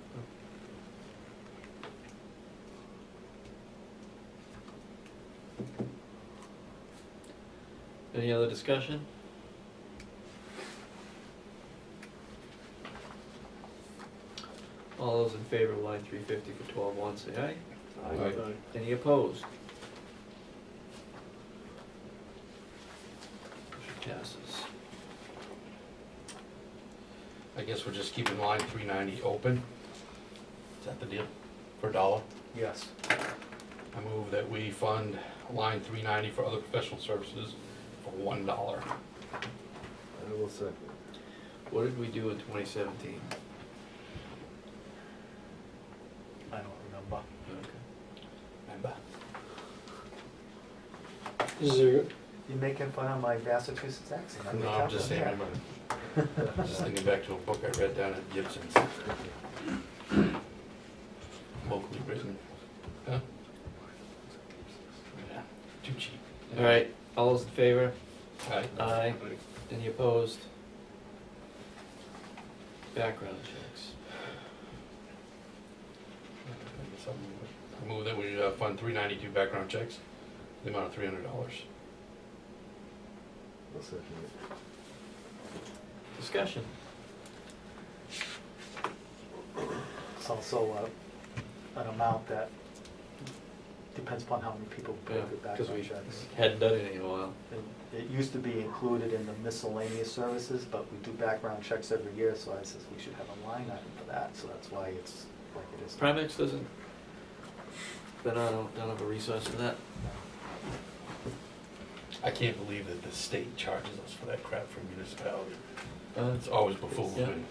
Any other discussion? All those in favor of line 350 for 12-1, say aye. Aye. Any opposed? Motion passes. I guess we're just keeping line 390 open. Is that the deal? For $1? Yes. I move that we fund line 390 for other professional services for $1. I will second. What did we do in 2017? I don't remember. Okay. Remember? Is there, You're making fun of my Massachusetts accent. No, I'm just saying, remember. Just thinking back to a book I read down at Gibson's. Locally written. Huh? Yeah, too cheap. All right, all those in favor? Aye. Aye. Any opposed? Background checks. I move that we fund 392 background checks, the amount of $300. I'll second it. Discussion. It's also an amount that depends upon how many people put Yeah, through because we background checks. hadn't done it in a while. It used to be included in the miscellaneous services, but we do background checks every year, so I says we should have a line item for that, so that's why it's like it is. Primex doesn't, but I don't have a resource for that. I can't believe that the state charges us for that crap for municipality. It's always befuddles Yeah. me.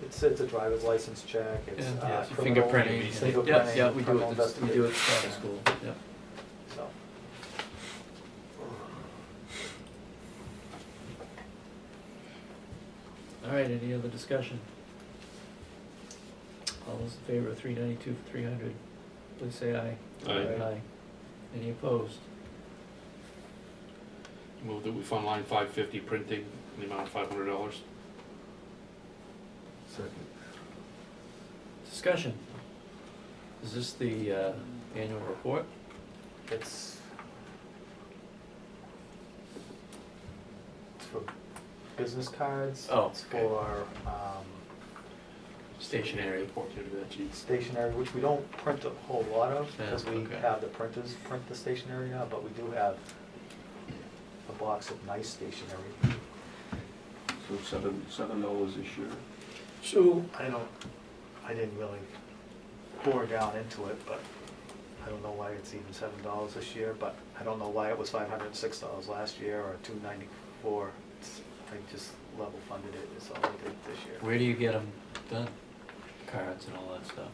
It's a driver's license check, it's Yeah, criminal- fingerprinting. fingerprinting, Yeah, we do criminal it, we do it investigation. at school, yeah. So, All right, any other discussion? All those in favor of 392 for 300, please say aye. Aye. Any opposed? Move that we fund line 550 printing, in the amount of $500. Second. Discussion. Is this the annual report? it's for business cards. Oh, It's okay. for, Stationary. Report here to that sheet. stationery, which we don't print a whole lot of, Yeah, because we okay. have the printers print the stationery now, but we do have a box of nice stationery. So $7 this year. so, I didn't really pour down into it, but I don't know why it's even $7 this year, but I don't know why it was $506 last year or $294. I just level funded it, is all I did this year. Where do you get them done? Cards and all that stuff?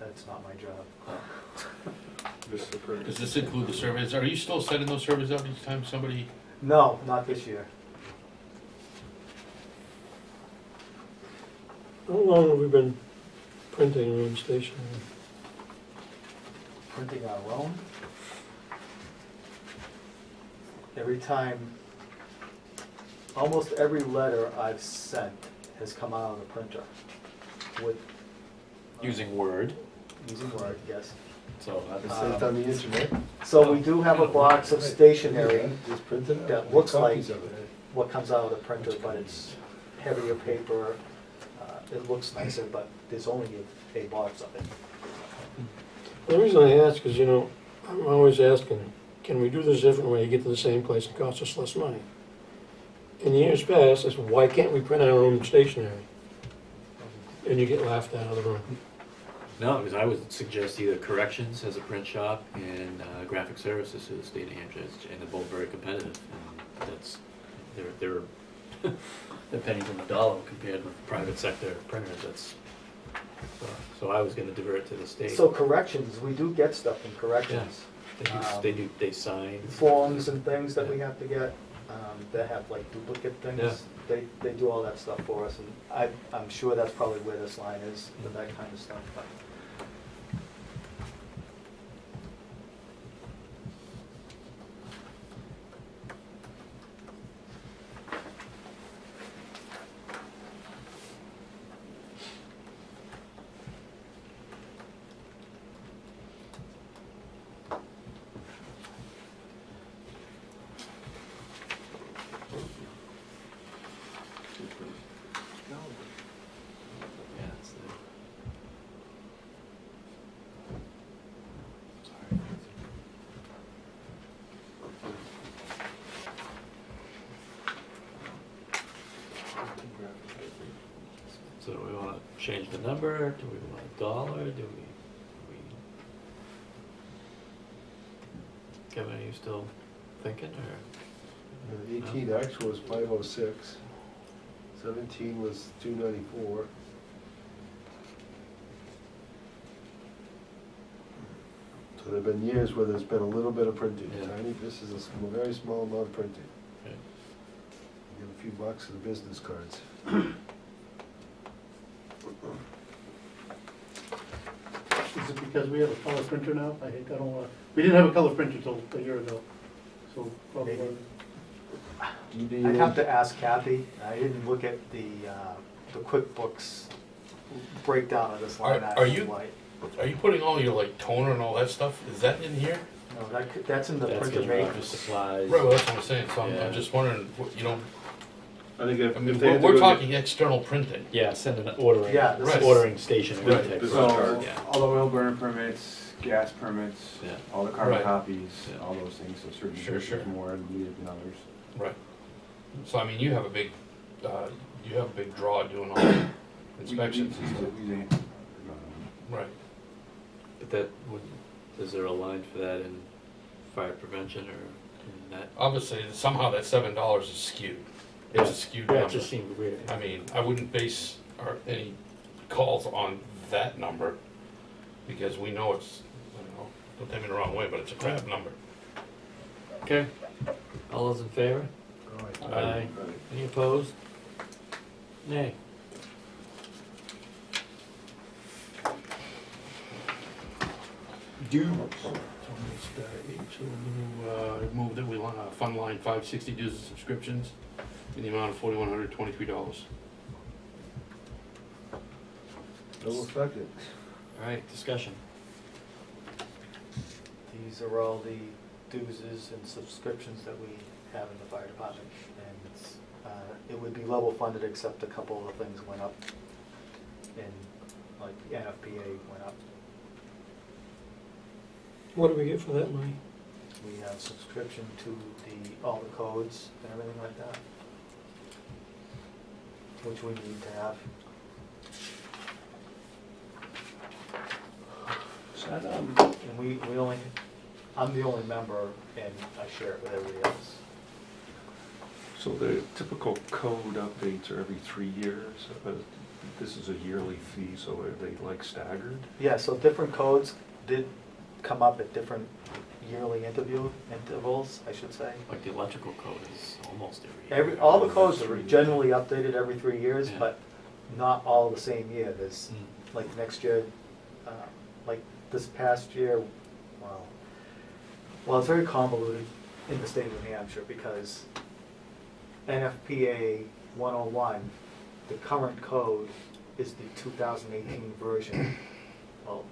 That's not my job. Oh. This is pretty- Does this include the surveys? Are you still sending those surveys out each time somebody? No, not this year. how long have we been printing our own stationery? Printing our own. Every time almost every letter I've sent has come out of the printer with. Using Word, Using Word, yes. so. It's sent on the internet. So we do have a box of stationery Just print it out. that Make looks like copies of it. what comes out of the printer, but it's heavier paper. It looks nicer, but there's only a box of it. The reason I ask is, you know, I'm always asking, can we do this a different way, get to the same place and cost us less money? In years past, I said, why can't we print our own stationery? And you get laughed out of the room. No, because I would suggest either corrections as a print shop and graphic services to the state of Hampshire, and they're both very competitive. And that's, they're pennies on the dollar compared with private sector printers. That's so I was going to divert to the state. So corrections, we do get stuff from corrections. They sign Forms and things that we have to get, that have like duplicate things. Yeah. They do all that stuff for us, and I'm sure that's probably where this line is, for that kind of stuff. But Yeah, it's the, so do we want to change the number? Do we want a dollar? Do we? Kevin, are you still thinking, or? 18 actual was 506. 17 was 294. So there've been years where there's been a little bit of printing. Yeah. Tiny, this is a very small amount of printing. Okay. You get a few bucks in business cards. Is it because we have a color printer now? I don't wanna, we didn't have a color printer till a year ago, so probably. Maybe. I'd have to ask Kathy. I didn't look at the QuickBooks breakdown of this line Are item. you- Are you putting all your like toner and all that stuff, is that in here? No, that's in the That's printer gonna be maker. for supplies. Right, well, that's what I'm saying, so Yeah. I'm just wondering, you know, I think if I mean, they had to we're go talking external printing. Yeah, send an ordering. Yeah, this is- Ordering station. Right. type This is of- our- Yeah. All the oil burner permits, gas permits, Yeah. all the carbon Right. copies, Yeah. all those things, so certain Sure, districts sure. more needed than others. Right. So I mean, you have a big draw doing all the inspections and stuff. Right. But that would, is there a line for that in fire prevention or in that? Obviously, somehow that $7 is skewed. It's a skewed Yeah, it number. just seemed weird. I mean, I wouldn't base any calls on that number, because we know it's, you know, don't take me the wrong way, but it's a crap number. Okay, all those in favor? Aye. Any opposed? Nay. Dues. So I move that we fund line 560 dues and subscriptions in the amount of $4,123. Double second. All right, discussion. These are all the dues and subscriptions that we have in the fire department. And it's, it would be level funded except a couple of things went up. And like the NFPA went up. What do we get for that money? We have subscription to all the codes and everything like that, which we need to have. And we only, I'm the only member and I share it with everybody else. So the typical code updates are every 3 years. This is a yearly fee, so are they like staggered? Yeah, so different codes did come up at different yearly intervals, I should say. Like the electrical code is almost every year. All the codes are generally updated every 3 years, Yeah. but not all the same year. There's, Mm. like next year, like this past year, well, it's very convoluted in the state of New Hampshire because NFPA 101, the current code is the 2018 version. Well,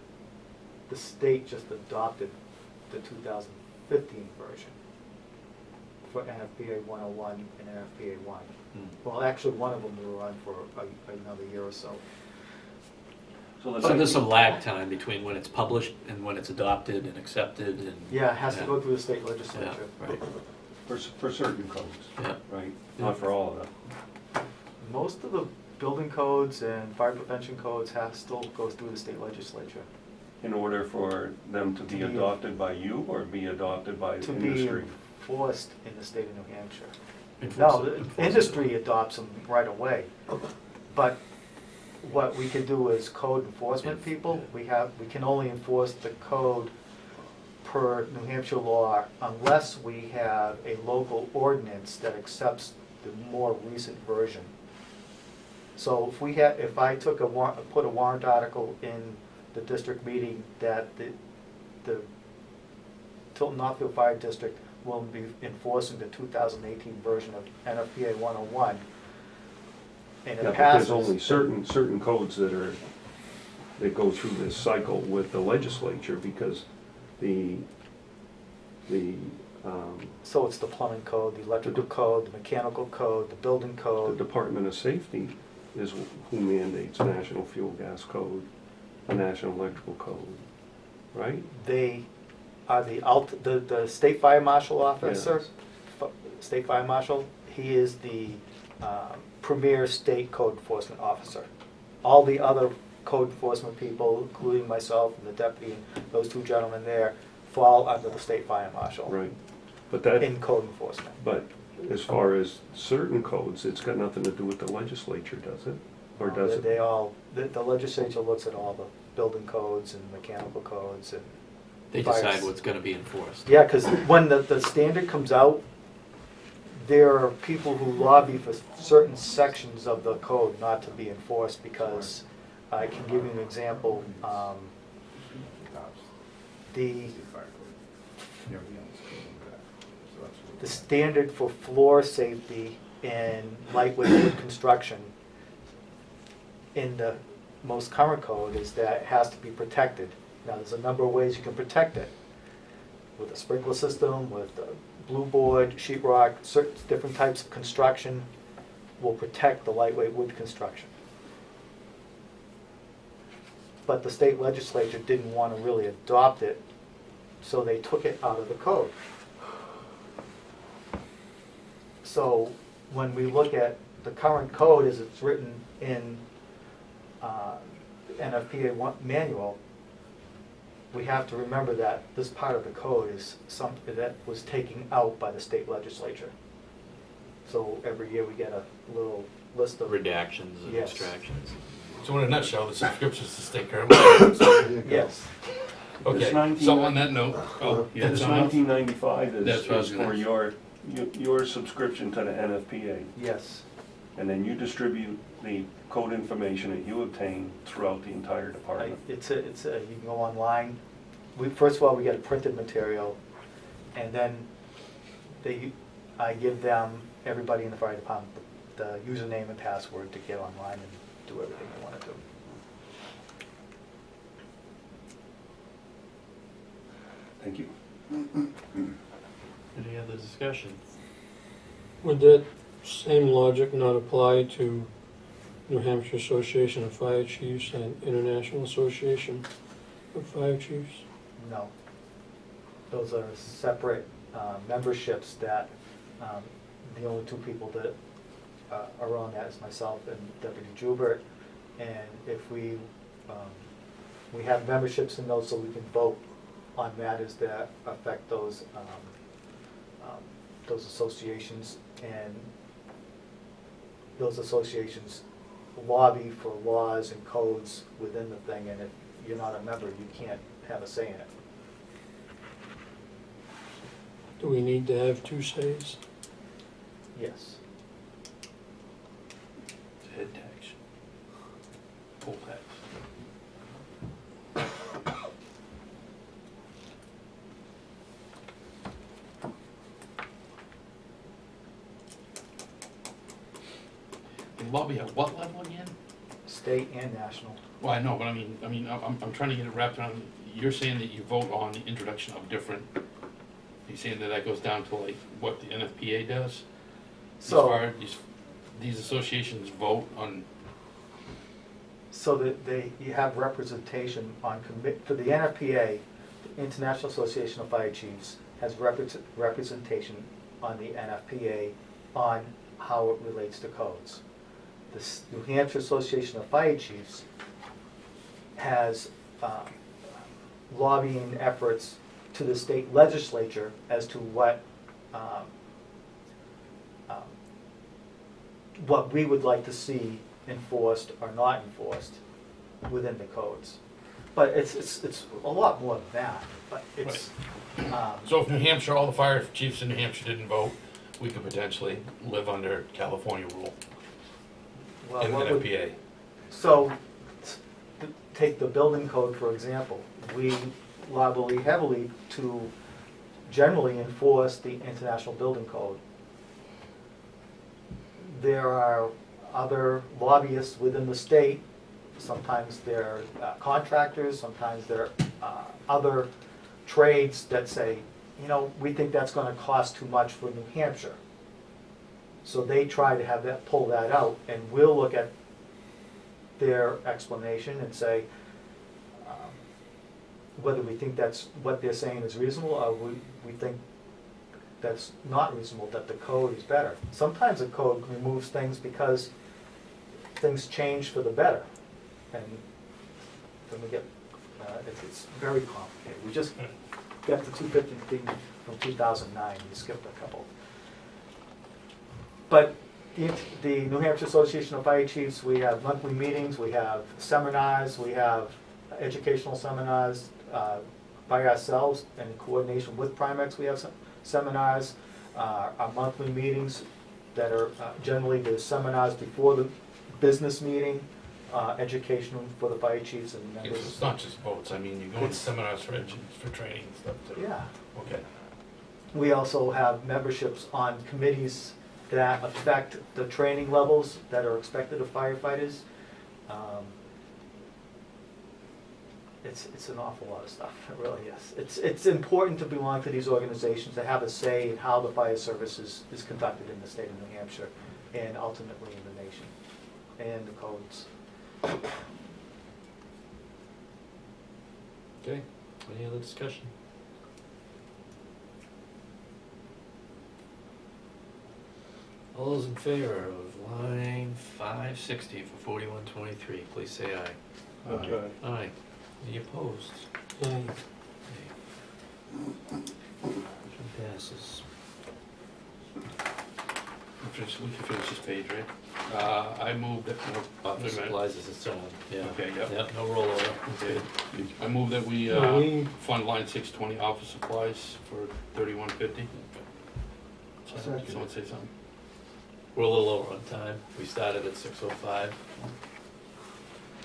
the state just adopted the 2015 version for NFPA 101 and NFPA 1. Well, actually, one of them will run for another year or so. So So there's some lag time between when it's published and when it's adopted and accepted and. Yeah, it has to Yeah. go through the state Yeah, legislature. right, For certain codes, yeah. right? Not for all of them. Most of the building codes and fire prevention codes still goes through the state legislature. In order for them to be To be- adopted by you or be adopted by To be industry? enforced in the state of New Hampshire. Enforce No, it, the enforce it. industry adopts them right away. But what we can do as code enforcement people, we can only enforce the code per New Hampshire law unless we have a local ordinance that accepts the more recent version. So if I put a warrant article in the district meeting that the Tilton Northfield Fire District will be enforcing the 2018 version of NFPA 101, and Yeah, it but passes. there's only certain codes that go through this cycle with the legislature because the, So it's the plumbing code, the electrical code, the mechanical code, the building the code. Department of Safety is who mandates National Fuel Gas Code, a National Electrical Code, right? They are the state fire marshal officer, state fire marshal, he is the premier state code enforcement officer. All the other code enforcement people, including myself and the deputy and those two gentlemen there, fall under the state fire marshal Right. But that, in code enforcement. but as far as certain codes, it's got nothing to do with the legislature, does it? Or does it? They all, the legislature looks at all the building codes and mechanical codes and. They fire- decide what's gonna be enforced. Yeah, because when the standard comes out, there are people who lobby for certain sections of the code not to be enforced because, I can give you an example, the standard for floor safety in lightweight wood construction in the most current code is that it has to be protected. Now, there's a number of ways you can protect it. With a sprinkler system, with a blue board, sheetrock, certain different types of construction will protect the lightweight wood construction. But the state legislature didn't want to really adopt it, so they took it out of the code. So when we look at the current code as it's written in NFPA manual, we have to remember that this part of the code is something that was taken out by the state legislature. So every year we get a little list of. Redactions and Yes. extractions. So in a nutshell, the subscription's to state government. Yes. Okay, This 19 so on that note, Yeah, this that's enough. 1995 That's what I was is gonna for ask. your subscription to the NFPA. Yes. And then you distribute the code information that you obtain throughout the entire I- department. you can go online. First of all, we get a printed material, and then I give them, everybody in the fire department, the username and password to get online and do everything they want to do. Thank you. Any other discussion? Would that same logic not apply to New Hampshire Association of Fire Chiefs and International Association of Fire Chiefs? No. Those are separate memberships that, the only two people that are on that is myself and Deputy Joubert. And if we have memberships in those so we can vote on matters that affect those associations. And those associations lobby for laws and codes within the thing, and if you're not a member, you can't have a say in it. Do we need to have two says? Yes. It's head tax. Poll tax. lobby at what level again? State and national. Well, I know, but I'm trying to get it wrapped around, you're saying that you vote on the introduction of different, you're saying that goes down to like what the NFPA does? So, These associations vote on, so that you have representation on for the NFPA, the International Association of Fire Chiefs, has representation on the NFPA on how it relates to codes. The New Hampshire Association of Fire Chiefs has lobbying efforts to the state legislature as to what we would like to see enforced or not enforced within the codes. But it's a lot more than that, but it's. so if New Hampshire, all the fire chiefs in New Hampshire didn't vote, we could potentially live under California rule Well, in the what would- NFPA. So, take the building code, for example. We lobby heavily to generally enforce the International Building Code. There are other lobbyists within the state. Sometimes they're contractors, sometimes they're other trades that say, you know, we think that's gonna cost too much for New Hampshire. So they try to have that, pull that out, and we'll look at their explanation and say whether we think that's, what they're saying is reasonable, or we think that's not reasonable, that the code is better. Sometimes the code removes things because things change for the better, and then we get, it's very complicated. We just got the 250 thing from 2009, we skipped a couple. But the New Hampshire Association of Fire Chiefs, we have monthly meetings, we have seminars, we have educational seminars by ourselves, and in coordination with Primex, we have some seminars. Our monthly meetings that are generally the seminars before the business meeting, educational for the fire chiefs and members. It's not just votes, I mean, you go to seminars for training and stuff too. Yeah. Okay. We also have memberships on committees that affect the training levels that are expected of firefighters. It's an awful lot of stuff, it really is. It's important to belong to these organizations, to have a say in how the fire service is conducted in the state of New Hampshire, and ultimately in the nation, and the codes. Okay, any other discussion? All those in favor of line 560 for 4123, please say aye. Okay. Aye. Any opposed? Um, Motion passes. We can finish this page, right? I moved that, Office supplies is its own, yeah. Okay, yep. Yep, no rollover, that's Okay. good. I move that we No, we- fund line 620 office supplies for 3150. Second. Someone say something? We're a little over on time, we started at 6:05.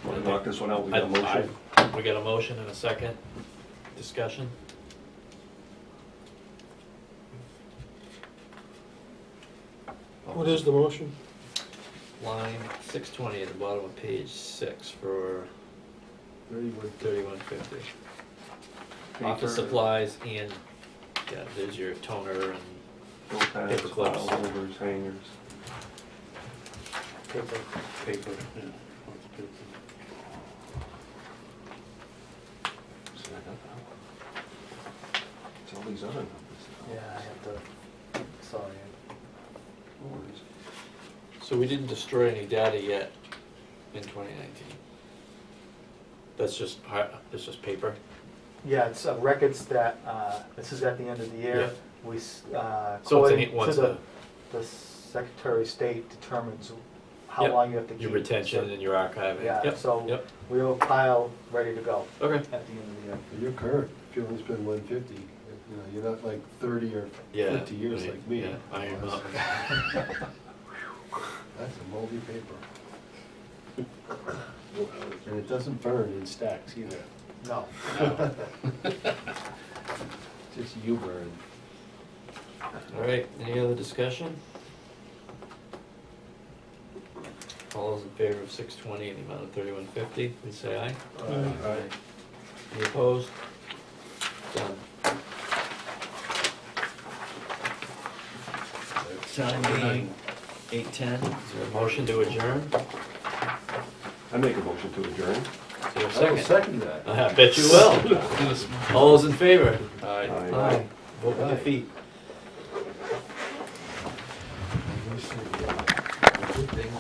Want to knock this one out, we got a motion? We got a motion and a second, discussion? What is the motion? Line 620 at the bottom of page 6 for 3150. Office supplies and, yeah, there's your toner and Notepads, Paper clips. file holders, hangers. Paper. Paper, yeah. Lots of paper. See, I got that one. It's all these other numbers. Yeah, I have to, sorry. No worries. so we didn't destroy any data yet in 2019. That's just paper. Yeah, it's records that, this is at the end of the year. Yeah. We, So it's according once to the Secretary of State determines how Yep. long you have to keep. your retention and your archiving. Yeah, Yep, so yep. we'll file ready to go Okay. at the end of the year. You're current, if you only spend 150, you know, you're not like 30 or Yeah. 50 years right, like me. Yeah, iron up. That's a moldy paper. And it doesn't burn in stacks either, No. just you burn. All right, any other discussion? All those in favor of 620 in the amount of 3150, please say aye. Aye. Any opposed? Done. Town meeting, 8:10. Is there a motion to adjourn? I make a motion to adjourn. Is there a I will second? second that. I bet you will. All those in favor? Aye. Aye. Vote with your feet. Let me see. Good thing.